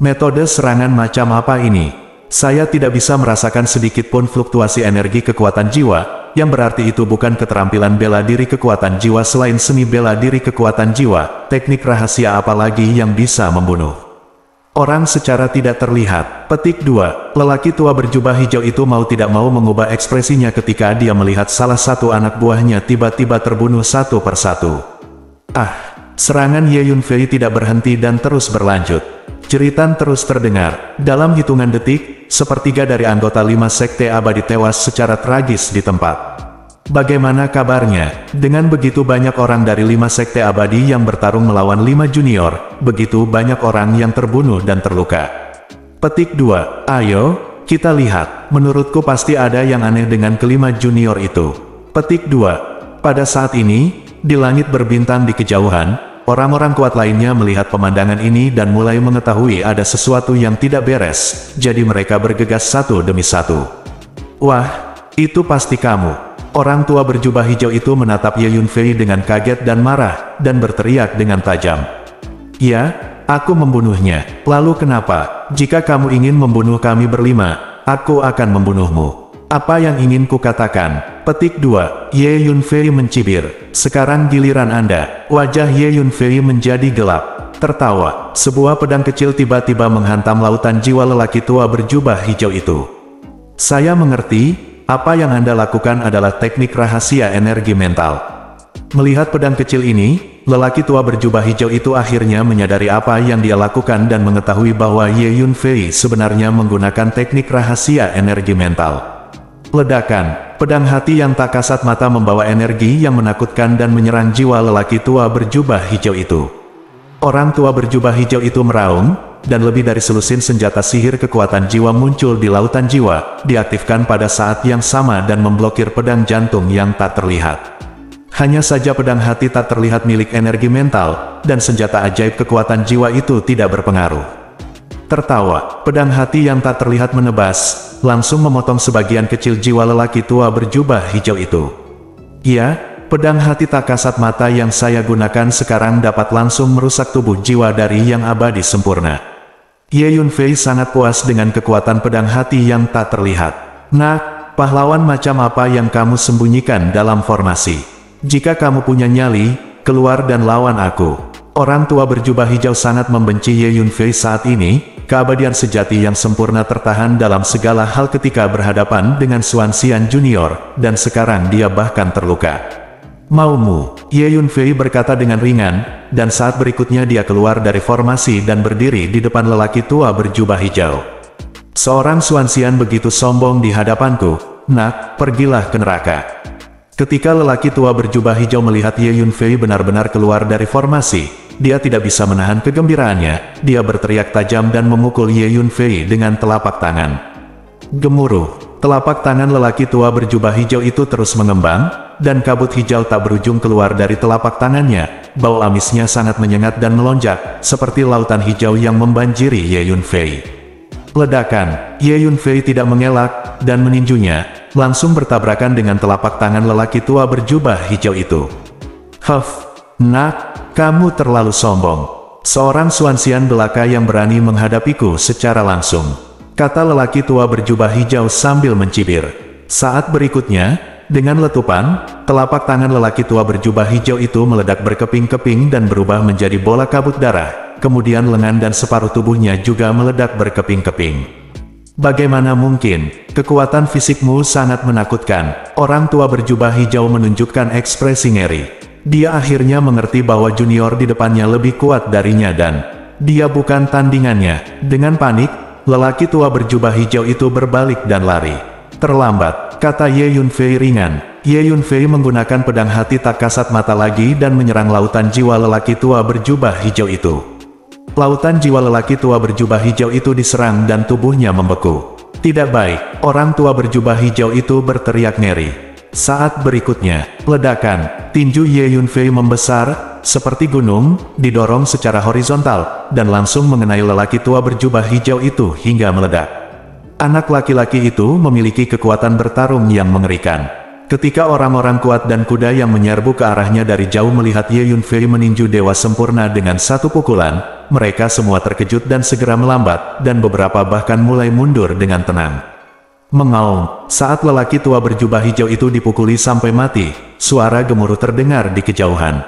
Metode serangan macam apa ini? Saya tidak bisa merasakan sedikit pun fluktuasi energi kekuatan jiwa, yang berarti itu bukan keterampilan bela diri kekuatan jiwa selain seni bela diri kekuatan jiwa. Teknik rahasia apalagi yang bisa membunuh orang secara tidak terlihat? Petik 2. Lelaki tua berjubah hijau itu mau tidak mau mengubah ekspresinya ketika dia melihat salah satu anak buahnya tiba-tiba terbunuh satu persatu. Serangan Ye Yunfei tidak berhenti dan terus berlanjut. Jeritan terus terdengar. Dalam hitungan detik, sepertiga dari anggota 5 sekte abadi tewas secara tragis di tempat. Bagaimana kabarnya? Dengan begitu banyak orang dari 5 sekte abadi yang bertarung melawan 5 junior, begitu banyak orang yang terbunuh dan terluka. Petik 2. Ayo, kita lihat. Menurutku pasti ada yang aneh dengan kelima junior itu. Petik 2. Pada saat ini, di langit berbintang di kejauhan, orang-orang kuat lainnya melihat pemandangan ini dan mulai mengetahui ada sesuatu yang tidak beres, jadi mereka bergegas satu demi satu. Wah, itu pasti kamu. Orang tua berjubah hijau itu menatap Ye Yunfei dengan kaget dan marah, dan berteriak dengan tajam. Ya, aku membunuhnya. Lalu kenapa? Jika kamu ingin membunuh kami berlima, aku akan membunuhmu. Apa yang ingin kukatakan? Petik 2. Ye Yunfei mencibir. Sekarang giliran Anda. Wajah Ye Yunfei menjadi gelap. Tertawa. Sebuah pedang kecil tiba-tiba menghantam lautan jiwa lelaki tua berjubah hijau itu. Saya mengerti, apa yang Anda lakukan adalah teknik rahasia energi mental. Melihat pedang kecil ini, lelaki tua berjubah hijau itu akhirnya menyadari apa yang dia lakukan dan mengetahui bahwa Ye Yunfei sebenarnya menggunakan teknik rahasia energi mental. Ledakan, pedang hati yang tak kasat mata membawa energi yang menakutkan dan menyerang jiwa lelaki tua berjubah hijau itu. Orang tua berjubah hijau itu meraung, dan lebih dari selusin senjata sihir kekuatan jiwa muncul di lautan jiwa, diaktifkan pada saat yang sama dan memblokir pedang jantung yang tak terlihat. Hanya saja pedang hati tak terlihat milik energi mental, dan senjata ajaib kekuatan jiwa itu tidak berpengaruh. Tertawa, pedang hati yang tak terlihat menebas, langsung memotong sebagian kecil jiwa lelaki tua berjubah hijau itu. Ya, pedang hati tak kasat mata yang saya gunakan sekarang dapat langsung merusak tubuh jiwa dari yang abadi sempurna. Ye Yunfei sangat puas dengan kekuatan pedang hati yang tak terlihat. Nah, pahlawan macam apa yang kamu sembunyikan dalam formasi? Jika kamu punya nyali, keluar dan lawan aku. Orang tua berjubah hijau sangat membenci Ye Yunfei saat ini. Keabadian sejati yang sempurna tertahan dalam segala hal ketika berhadapan dengan Xuanxian Junior, dan sekarang dia bahkan terluka. Maumu, Ye Yunfei berkata dengan ringan, dan saat berikutnya dia keluar dari formasi dan berdiri di depan lelaki tua berjubah hijau. Seorang Xuanxian begitu sombong di hadapanku, nak, pergilah ke neraka. Ketika lelaki tua berjubah hijau melihat Ye Yunfei benar-benar keluar dari formasi, dia tidak bisa menahan kegembiraannya. Dia berteriak tajam dan memukul Ye Yunfei dengan telapak tangan. Gemuruh, telapak tangan lelaki tua berjubah hijau itu terus mengembang, dan kabut hijau tak berujung keluar dari telapak tangannya. Bau amisnya sangat menyengat dan melonjak, seperti lautan hijau yang membanjiri Ye Yunfei. Ledakan, Ye Yunfei tidak mengelak, dan meninjunya, langsung bertabrakan dengan telapak tangan lelaki tua berjubah hijau itu. Huff, nak, Kamu terlalu sombong. Seorang Xuanxian belaka yang berani menghadapiku secara langsung, kata lelaki tua berjubah hijau sambil mencibir. Saat berikutnya, dengan letupan, telapak tangan lelaki tua berjubah hijau itu meledak berkeping-keping dan berubah menjadi bola kabut darah. Kemudian lengan dan separuh tubuhnya juga meledak berkeping-keping. Bagaimana mungkin? Kekuatan fisikmu sangat menakutkan. Orang tua berjubah hijau menunjukkan ekspresi ngeri. Dia akhirnya mengerti bahwa junior di depannya lebih kuat darinya dan dia bukan tandingannya. Dengan panik, lelaki tua berjubah hijau itu berbalik dan lari. Terlambat, kata Ye Yunfei ringan. Ye Yunfei menggunakan pedang hati tak kasat mata lagi dan menyerang lautan jiwa lelaki tua berjubah hijau itu. Lautan jiwa lelaki tua berjubah hijau itu diserang dan tubuhnya membeku. Tidak baik, orang tua berjubah hijau itu berteriak ngeri. Saat berikutnya, ledakan, tinju Ye Yunfei membesar, seperti gunung, didorong secara horizontal, dan langsung mengenai lelaki tua berjubah hijau itu hingga meledak. Anak laki-laki itu memiliki kekuatan bertarung yang mengerikan. Ketika orang-orang kuat dan kuda yang menyerbu ke arahnya dari jauh melihat Ye Yunfei meninju dewa sempurna dengan satu pukulan, mereka semua terkejut dan segera melambat, dan beberapa bahkan mulai mundur dengan tenang. Mengaum, saat lelaki tua berjubah hijau itu dipukuli sampai mati, suara gemuruh terdengar di kejauhan.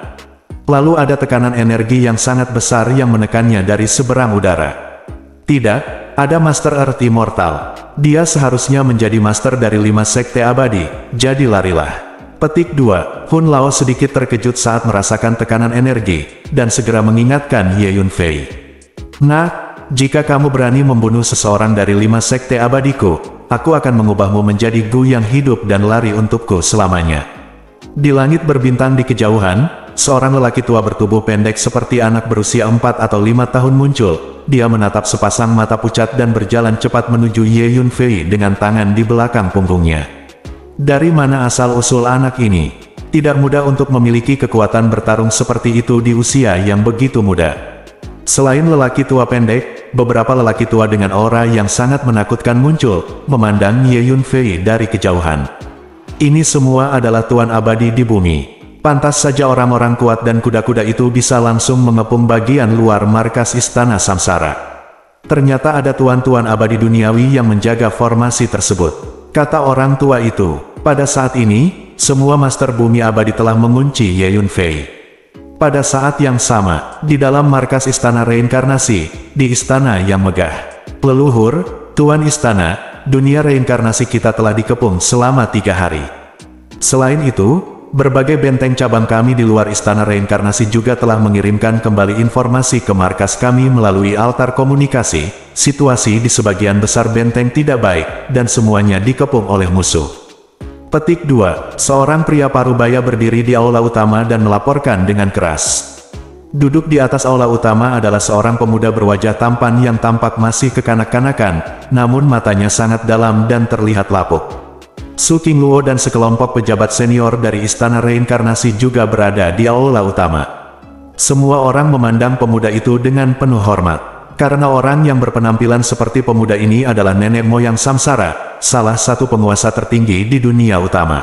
Lalu ada tekanan energi yang sangat besar yang menekannya dari seberang udara. Tidak, ada Master Earth Immortal. Dia seharusnya menjadi master dari 5 sekte abadi, jadi larilah. Petik 2, Hun Lao sedikit terkejut saat merasakan tekanan energi, dan segera mengingatkan Ye Yunfei. Nah, jika kamu berani membunuh seseorang dari 5 sekte abadiku, aku akan mengubahmu menjadi Gu yang hidup dan lari untukku selamanya. Di langit berbintang di kejauhan, seorang lelaki tua bertubuh pendek seperti anak berusia 4 atau 5 tahun muncul. Dia menatap sepasang mata pucat dan berjalan cepat menuju Ye Yunfei dengan tangan di belakang punggungnya. Dari mana asal-usul anak ini? Tidak mudah untuk memiliki kekuatan bertarung seperti itu di usia yang begitu muda. Selain lelaki tua pendek, beberapa lelaki tua dengan aura yang sangat menakutkan muncul, memandang Ye Yunfei dari kejauhan. Ini semua adalah tuan abadi di bumi. Pantas saja orang-orang kuat dan kuda-kuda itu bisa langsung mengepung bagian luar markas Istana Samsara. Ternyata ada tuan-tuan abadi duniawi yang menjaga formasi tersebut, kata orang tua itu. Pada saat ini, semua master bumi abadi telah mengunci Ye Yunfei. Pada saat yang sama, di dalam markas Istana Reinkarnasi, di istana yang megah. Leluhur, Tuan Istana, dunia reinkarnasi kita telah dikepung selama 3 hari. Selain itu, berbagai benteng cabang kami di luar Istana Reinkarnasi juga telah mengirimkan kembali informasi ke markas kami melalui altar komunikasi. Situasi di sebagian besar benteng tidak baik, dan semuanya dikepung oleh musuh. Petik 2, seorang pria parubaya berdiri di aula utama dan melaporkan dengan keras. Duduk di atas aula utama adalah seorang pemuda berwajah tampan yang tampak masih kekanak-kanakan, namun matanya sangat dalam dan terlihat lapuk. Su Qingluo dan sekelompok pejabat senior dari Istana Reinkarnasi juga berada di aula utama. Semua orang memandang pemuda itu dengan penuh hormat. Karena orang yang berpenampilan seperti pemuda ini adalah nenek moyang Samsara, salah satu penguasa tertinggi di dunia utama.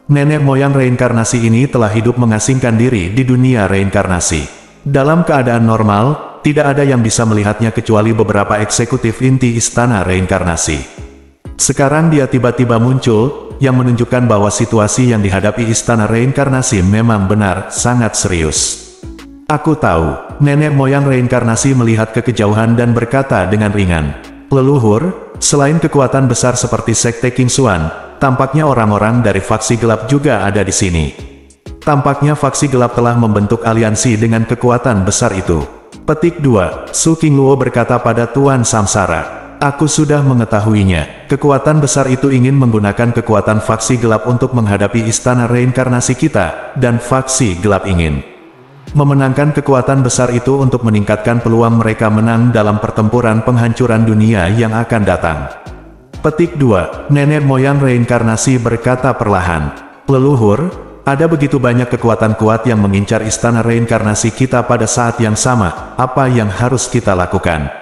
Nenek moyang reinkarnasi ini telah hidup mengasingkan diri di dunia reinkarnasi. Dalam keadaan normal, tidak ada yang bisa melihatnya kecuali beberapa eksekutif inti Istana Reinkarnasi. Sekarang dia tiba-tiba muncul, yang menunjukkan bahwa situasi yang dihadapi Istana Reinkarnasi memang benar, sangat serius. Aku tahu, nenek moyang reinkarnasi melihat ke kejauhan dan berkata dengan ringan. Leluhur, selain kekuatan besar seperti Sekte King Xuan, tampaknya orang-orang dari faksi gelap juga ada di sini. Tampaknya faksi gelap telah membentuk aliansi dengan kekuatan besar itu. Petik 2, Su Qingluo berkata pada Tuan Samsara. Aku sudah mengetahuinya. Kekuatan besar itu ingin menggunakan kekuatan faksi gelap untuk menghadapi Istana Reinkarnasi kita, dan faksi gelap ingin memenangkan kekuatan besar itu untuk meningkatkan peluang mereka menang dalam pertempuran penghancuran dunia yang akan datang. Petik 2, nenek moyang reinkarnasi berkata perlahan. Leluhur, ada begitu banyak kekuatan kuat yang mengincar Istana Reinkarnasi kita pada saat yang sama, apa yang harus kita lakukan?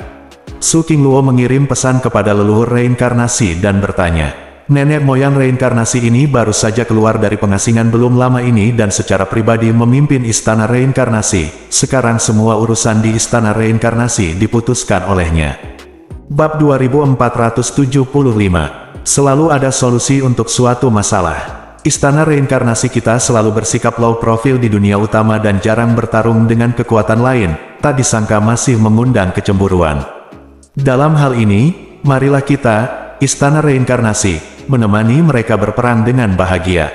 Su Qingluo mengirim pesan kepada leluhur reinkarnasi dan bertanya. nenek moyang reinkarnasi ini baru saja keluar dari pengasingan belum lama ini dan secara pribadi memimpin istana reinkarnasi. Sekarang semua urusan di istana reinkarnasi diputuskan olehnya. Bab 2475. Selalu ada solusi untuk suatu masalah. Istana reinkarnasi kita selalu bersikap low profile di dunia utama dan jarang bertarung dengan kekuatan lain, tak disangka masih mengundang kecemburuan. Dalam hal ini, marilah kita, istana reinkarnasi, menemani mereka berperang dengan bahagia.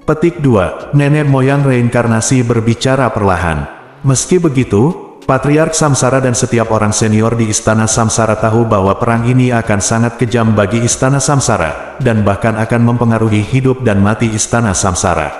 Petik 2. Nenek moyang reinkarnasi berbicara perlahan. Meski begitu, Patriark Samsara dan setiap orang senior di Istana Samsara tahu bahwa perang ini akan sangat kejam bagi Istana Samsara, dan bahkan akan mempengaruhi hidup dan mati Istana Samsara.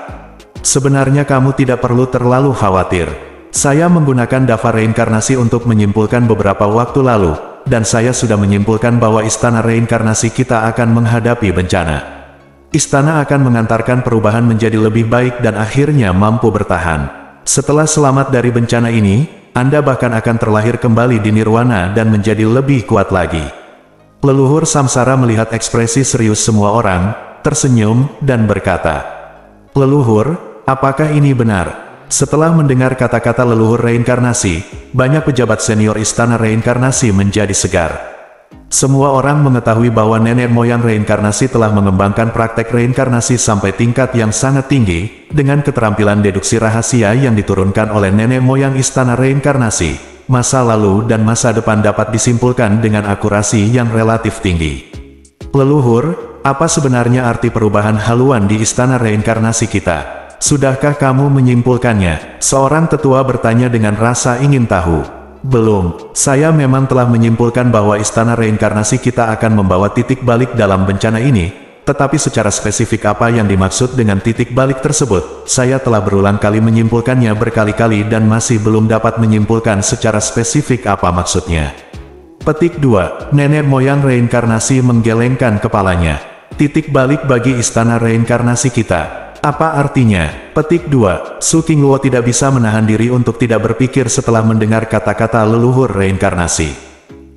Sebenarnya kamu tidak perlu terlalu khawatir. Saya menggunakan daftar reinkarnasi untuk menyimpulkan beberapa waktu lalu, dan saya sudah menyimpulkan bahwa Istana reinkarnasi kita akan menghadapi bencana. Istana akan mengantarkan perubahan menjadi lebih baik dan akhirnya mampu bertahan. Setelah selamat dari bencana ini, Anda bahkan akan terlahir kembali di nirwana dan menjadi lebih kuat lagi. Leluhur Samsara melihat ekspresi serius semua orang, tersenyum, dan berkata, "Leluhur, apakah ini benar?" Setelah mendengar kata-kata leluhur reinkarnasi, banyak pejabat senior istana reinkarnasi menjadi segar. Semua orang mengetahui bahwa nenek moyang reinkarnasi telah mengembangkan praktek reinkarnasi sampai tingkat yang sangat tinggi, dengan keterampilan deduksi rahasia yang diturunkan oleh nenek moyang istana reinkarnasi. Masa lalu dan masa depan dapat disimpulkan dengan akurasi yang relatif tinggi. Leluhur, apa sebenarnya arti perubahan haluan di istana reinkarnasi kita? Sudahkah kamu menyimpulkannya? Seorang tetua bertanya dengan rasa ingin tahu. Belum, saya memang telah menyimpulkan bahwa istana reinkarnasi kita akan membawa titik balik dalam bencana ini, tetapi secara spesifik apa yang dimaksud dengan titik balik tersebut, saya telah berulang kali menyimpulkannya berkali-kali dan masih belum dapat menyimpulkan secara spesifik apa maksudnya. Petik 2. Nenek moyang reinkarnasi menggelengkan kepalanya. Titik balik bagi istana reinkarnasi kita. Apa artinya? Petik 2. Su Qingluo tidak bisa menahan diri untuk tidak berpikir setelah mendengar kata-kata leluhur reinkarnasi.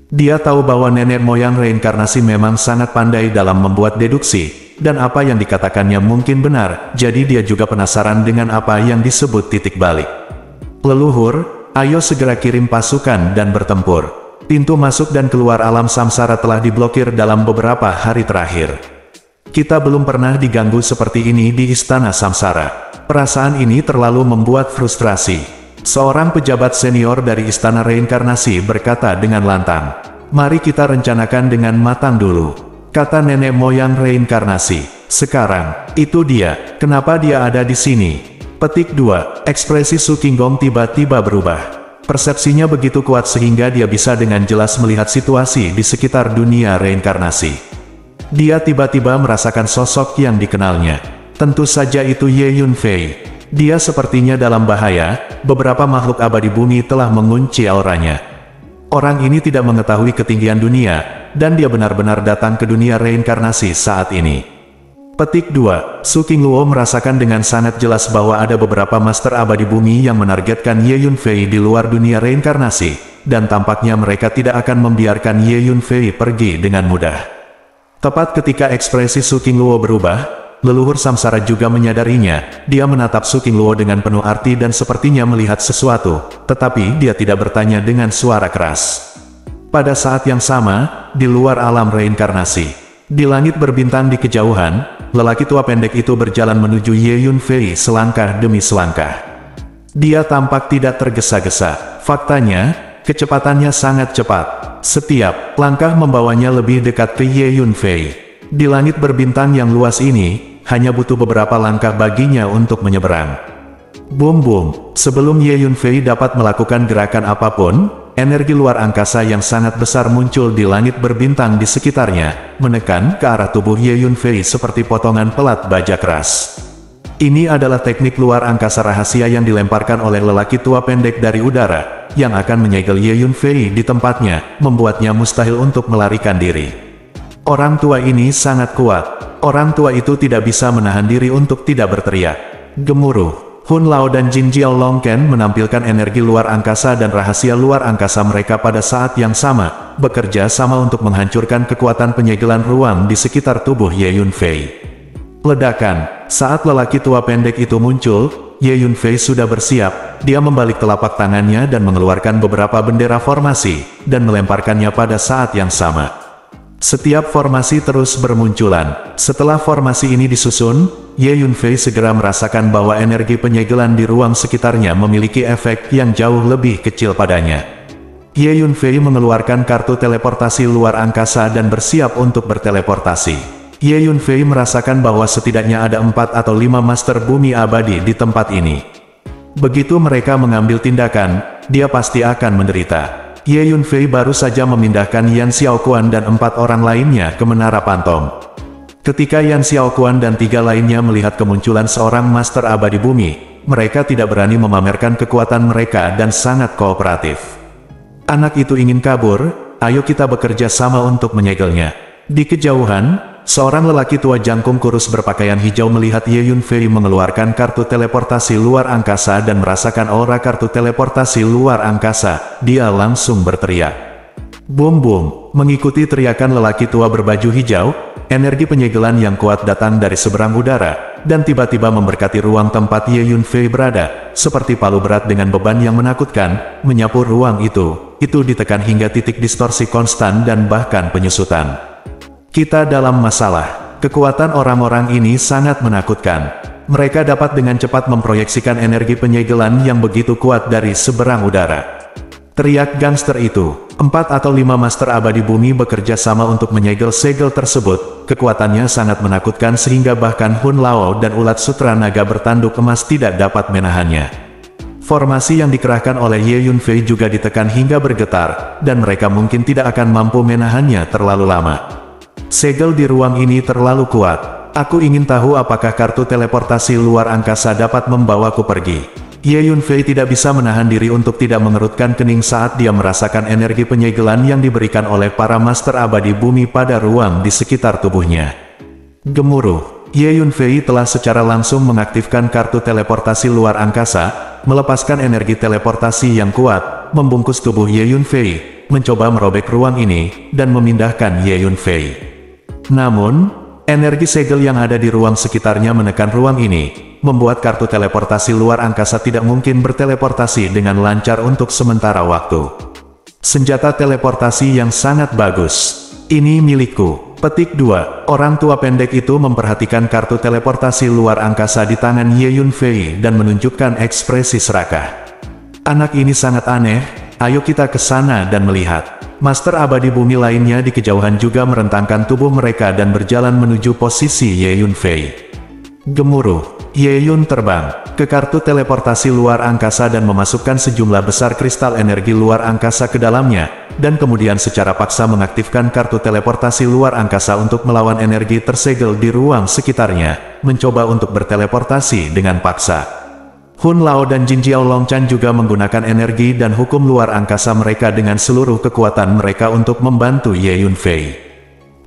Dia tahu bahwa nenek moyang reinkarnasi memang sangat pandai dalam membuat deduksi, dan apa yang dikatakannya mungkin benar, jadi dia juga penasaran dengan apa yang disebut titik balik. Leluhur, ayo segera kirim pasukan dan bertempur. Pintu masuk dan keluar alam samsara telah diblokir dalam beberapa hari terakhir. Kita belum pernah diganggu seperti ini di istana samsara. Perasaan ini terlalu membuat frustrasi. Seorang pejabat senior dari istana reinkarnasi berkata dengan lantang, "Mari kita rencanakan dengan matang dulu," kata nenek moyang reinkarnasi. "Sekarang, itu dia. Kenapa dia ada di sini?" Petik 2. Ekspresi Su Qinggong tiba-tiba berubah. Persepsinya begitu kuat sehingga dia bisa dengan jelas melihat situasi di sekitar dunia reinkarnasi. Dia tiba-tiba merasakan sosok yang dikenalnya. Tentu saja itu Ye Yunfei. Dia sepertinya dalam bahaya, beberapa makhluk abadi bumi telah mengunci auranya. Orang ini tidak mengetahui ketinggian dunia, dan dia benar-benar datang ke dunia reinkarnasi saat ini. Petik 2. Su Qingluo merasakan dengan sangat jelas bahwa ada beberapa master abadi bumi yang menargetkan Ye Yunfei di luar dunia reinkarnasi, dan tampaknya mereka tidak akan membiarkan Ye Yunfei pergi dengan mudah. Tepat ketika ekspresi Su Qingluo berubah, leluhur samsara juga menyadarinya. Dia menatap Su Qingluo dengan penuh arti dan sepertinya melihat sesuatu, tetapi dia tidak bertanya dengan suara keras. Pada saat yang sama, di luar alam reinkarnasi, di langit berbintang di kejauhan, lelaki tua pendek itu berjalan menuju Ye Yunfei selangkah demi selangkah. Dia tampak tidak tergesa-gesa. Faktanya, kecepatannya sangat cepat. Setiap langkah membawanya lebih dekat ke Ye Yunfei. Di langit berbintang yang luas ini, hanya butuh beberapa langkah baginya untuk menyeberang. Boom. Sebelum Ye Yunfei dapat melakukan gerakan apapun, energi luar angkasa yang sangat besar muncul di langit berbintang di sekitarnya, menekan ke arah tubuh Ye Yunfei seperti potongan pelat baja keras. Ini adalah teknik luar angkasa rahasia yang dilemparkan oleh lelaki tua pendek dari udara, yang akan menyegel Ye Yunfei di tempatnya, membuatnya mustahil untuk melarikan diri. Orang tua ini sangat kuat. Orang tua itu tidak bisa menahan diri untuk tidak berteriak. Gemuruh. Hun Lao dan Jin Jiao Longken menampilkan energi luar angkasa dan rahasia luar angkasa mereka pada saat yang sama, bekerja sama untuk menghancurkan kekuatan penyegelan ruang di sekitar tubuh Ye Yunfei. Ledakan. Saat lelaki tua pendek itu muncul, Ye Yunfei sudah bersiap. Dia membalik telapak tangannya dan mengeluarkan beberapa bendera formasi, dan melemparkannya pada saat yang sama. Setiap formasi terus bermunculan. Setelah formasi ini disusun, Ye Yunfei segera merasakan bahwa energi penyegelan di ruang sekitarnya memiliki efek yang jauh lebih kecil padanya. Ye Yunfei mengeluarkan kartu teleportasi luar angkasa dan bersiap untuk berteleportasi. Ye Yunfei merasakan bahwa setidaknya ada 4 atau 5 master bumi abadi di tempat ini. Begitu mereka mengambil tindakan, dia pasti akan menderita. Ye Yunfei baru saja memindahkan Yan Xiaoquan dan 4 orang lainnya ke Menara Pantom. Ketika Yan Xiaoquan dan 3 lainnya melihat kemunculan seorang master abadi bumi, mereka tidak berani memamerkan kekuatan mereka dan sangat kooperatif. Anak itu ingin kabur, ayo kita bekerja sama untuk menyegelnya. Di kejauhan, seorang lelaki tua jangkung kurus berpakaian hijau melihat Ye Yunfei mengeluarkan kartu teleportasi luar angkasa dan merasakan aura kartu teleportasi luar angkasa. Dia langsung berteriak. Boom boom, mengikuti teriakan lelaki tua berbaju hijau, energi penyegelan yang kuat datang dari seberang udara, dan tiba-tiba memberkati ruang tempat Ye Yunfei berada, seperti palu berat dengan beban yang menakutkan, menyapu ruang itu ditekan hingga titik distorsi konstan dan bahkan penyusutan. Kita dalam masalah. Kekuatan orang-orang ini sangat menakutkan. Mereka dapat dengan cepat memproyeksikan energi penyegelan yang begitu kuat dari seberang udara. Teriak gangster itu. 4 atau 5 master abadi bumi bekerja sama untuk menyegel segel tersebut. Kekuatannya sangat menakutkan sehingga bahkan Hun Lao dan ulat sutra naga bertanduk emas tidak dapat menahannya. Formasi yang dikerahkan oleh Ye Yunfei juga ditekan hingga bergetar, dan mereka mungkin tidak akan mampu menahannya terlalu lama. Segel di ruang ini terlalu kuat. Aku ingin tahu apakah kartu teleportasi luar angkasa dapat membawaku pergi. Ye Yunfei tidak bisa menahan diri untuk tidak mengerutkan kening saat dia merasakan energi penyegelan yang diberikan oleh para master abadi bumi pada ruang di sekitar tubuhnya. Gemuruh. Ye Yunfei telah secara langsung mengaktifkan kartu teleportasi luar angkasa, melepaskan energi teleportasi yang kuat, membungkus tubuh Ye Yunfei, mencoba merobek ruang ini, dan memindahkan Ye Yunfei. Namun, energi segel yang ada di ruang sekitarnya menekan ruang ini, membuat kartu teleportasi luar angkasa tidak mungkin berteleportasi dengan lancar untuk sementara waktu. Senjata teleportasi yang sangat bagus. Ini milikku. Petik 2. Orang tua pendek itu memperhatikan kartu teleportasi luar angkasa di tangan Ye Yunfei dan menunjukkan ekspresi serakah. Anak ini sangat aneh, ayo kita ke sana dan melihat. Master abadi bumi lainnya di kejauhan juga merentangkan tubuh mereka dan berjalan menuju posisi Ye Yunfei. Gemuruh. Ye Yun terbang ke kartu teleportasi luar angkasa dan memasukkan sejumlah besar kristal energi luar angkasa ke dalamnya, dan kemudian secara paksa mengaktifkan kartu teleportasi luar angkasa untuk melawan energi tersegel di ruang sekitarnya, mencoba untuk berteleportasi dengan paksa. Hun Lao dan Jin Jiao Longchan juga menggunakan energi dan hukum luar angkasa mereka dengan seluruh kekuatan mereka untuk membantu Ye Yunfei.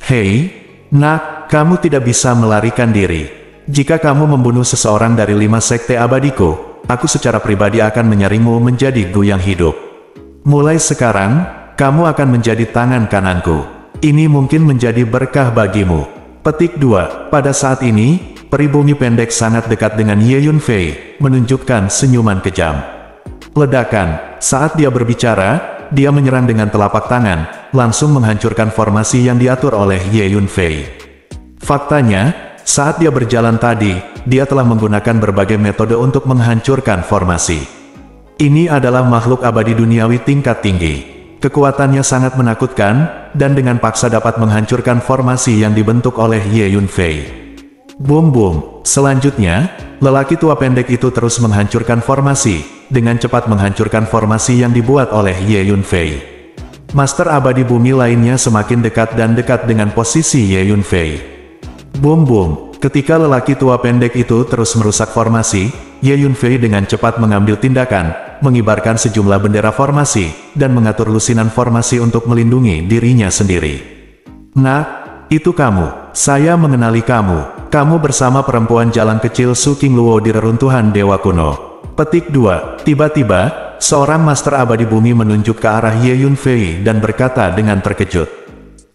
Hei, nak, kamu tidak bisa melarikan diri. Jika kamu membunuh seseorang dari 5 sekte abadiku, aku secara pribadi akan menyaringmu menjadi guyang hidup. Mulai sekarang, kamu akan menjadi tangan kananku. Ini mungkin menjadi berkah bagimu. Petik 2. Pada saat ini, peri bumi pendek sangat dekat dengan Ye Yunfei, menunjukkan senyuman kejam. Ledakan. Saat dia berbicara, dia menyerang dengan telapak tangan, langsung menghancurkan formasi yang diatur oleh Ye Yunfei. Faktanya, saat dia berjalan tadi, dia telah menggunakan berbagai metode untuk menghancurkan formasi. Ini adalah makhluk abadi duniawi tingkat tinggi. Kekuatannya sangat menakutkan, dan dengan paksa dapat menghancurkan formasi yang dibentuk oleh Ye Yunfei. Boom boom. Selanjutnya, lelaki tua pendek itu terus menghancurkan formasi, dengan cepat menghancurkan formasi yang dibuat oleh Ye Yunfei. Master abadi bumi lainnya semakin dekat dan dekat dengan posisi Ye Yunfei. Boom boom. Ketika lelaki tua pendek itu terus merusak formasi, Ye Yunfei dengan cepat mengambil tindakan, mengibarkan sejumlah bendera formasi, dan mengatur lusinan formasi untuk melindungi dirinya sendiri. Nak, itu kamu. Saya mengenali kamu. Kamu bersama perempuan jalan kecil Su Qingluo di reruntuhan Dewa Kuno. Petik 2. Tiba-tiba, seorang Master Abadi Bumi menunjuk ke arah Ye Yunfei dan berkata dengan terkejut.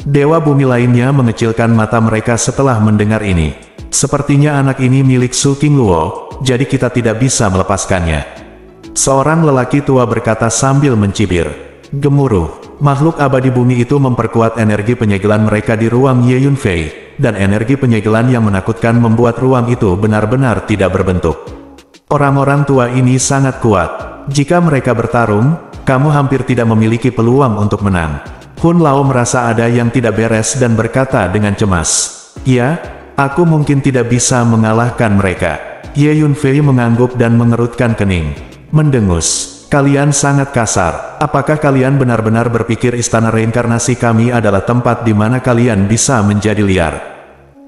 Dewa Bumi lainnya mengecilkan mata mereka setelah mendengar ini. Sepertinya anak ini milik Su Qingluo, jadi kita tidak bisa melepaskannya. Seorang lelaki tua berkata sambil mencibir. Gemuruh. Makhluk abadi bumi itu memperkuat energi penyegelan mereka di ruang Ye Yunfei, dan energi penyegelan yang menakutkan membuat ruang itu benar-benar tidak berbentuk. Orang-orang tua ini sangat kuat. Jika mereka bertarung, kamu hampir tidak memiliki peluang untuk menang. Hun Lao merasa ada yang tidak beres dan berkata dengan cemas. Ya, aku mungkin tidak bisa mengalahkan mereka. Ye Yunfei mengangguk dan mengerutkan kening. Mendengus. Kalian sangat kasar. Apakah kalian benar-benar berpikir istana reinkarnasi kami adalah tempat di mana kalian bisa menjadi liar?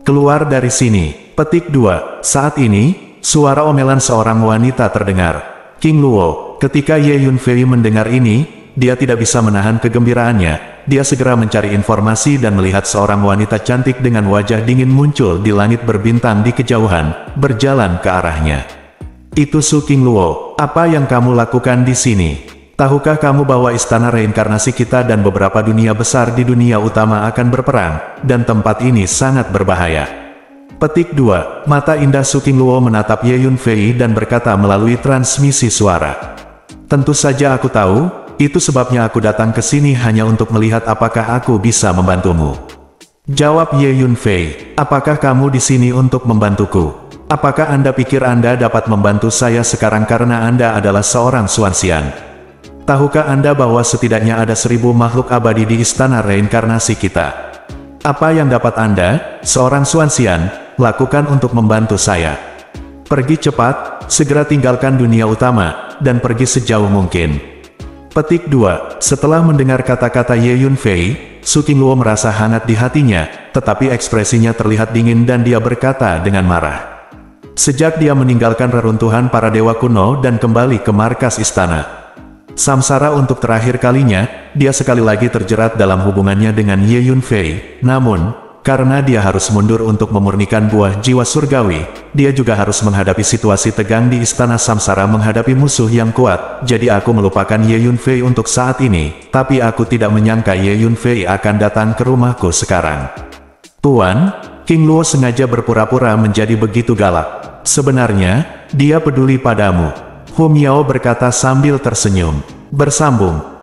Keluar dari sini. Petik 2. Saat ini, suara omelan seorang wanita terdengar. Qingluo. Ketika Ye Yunfei mendengar ini, dia tidak bisa menahan kegembiraannya. Dia segera mencari informasi dan melihat seorang wanita cantik dengan wajah dingin muncul di langit berbintang di kejauhan, berjalan ke arahnya. Itu Su Qingluo, apa yang kamu lakukan di sini? Tahukah kamu bahwa istana reinkarnasi kita dan beberapa dunia besar di dunia utama akan berperang, dan tempat ini sangat berbahaya? Petik 2. Mata indah Su Qingluo menatap Ye Yunfei dan berkata melalui transmisi suara. Tentu saja aku tahu, itu sebabnya aku datang ke sini hanya untuk melihat apakah aku bisa membantumu. Jawab Ye Yunfei, apakah kamu di sini untuk membantuku? Apakah Anda pikir Anda dapat membantu saya sekarang karena Anda adalah seorang Xuanxian? Tahukah Anda bahwa setidaknya ada 1000 makhluk abadi di istana reinkarnasi kita? Apa yang dapat Anda, seorang Xuanxian, lakukan untuk membantu saya? Pergi cepat, segera tinggalkan dunia utama, dan pergi sejauh mungkin. Petik 2. Setelah mendengar kata-kata Ye Yunfei, Su Qingluo merasa hangat di hatinya, tetapi ekspresinya terlihat dingin dan dia berkata dengan marah. Sejak dia meninggalkan reruntuhan para dewa kuno dan kembali ke markas istana Samsara untuk terakhir kalinya, dia sekali lagi terjerat dalam hubungannya dengan Ye Yunfei. Namun, karena dia harus mundur untuk memurnikan buah jiwa surgawi, dia juga harus menghadapi situasi tegang di istana Samsara menghadapi musuh yang kuat. Jadi aku melupakan Ye Yunfei untuk saat ini, tapi aku tidak menyangka Ye Yunfei akan datang ke rumahku sekarang. Tuan, Qingluo sengaja berpura-pura menjadi begitu galak. Sebenarnya, dia peduli padamu. Hu Miao berkata sambil tersenyum. Bersambung.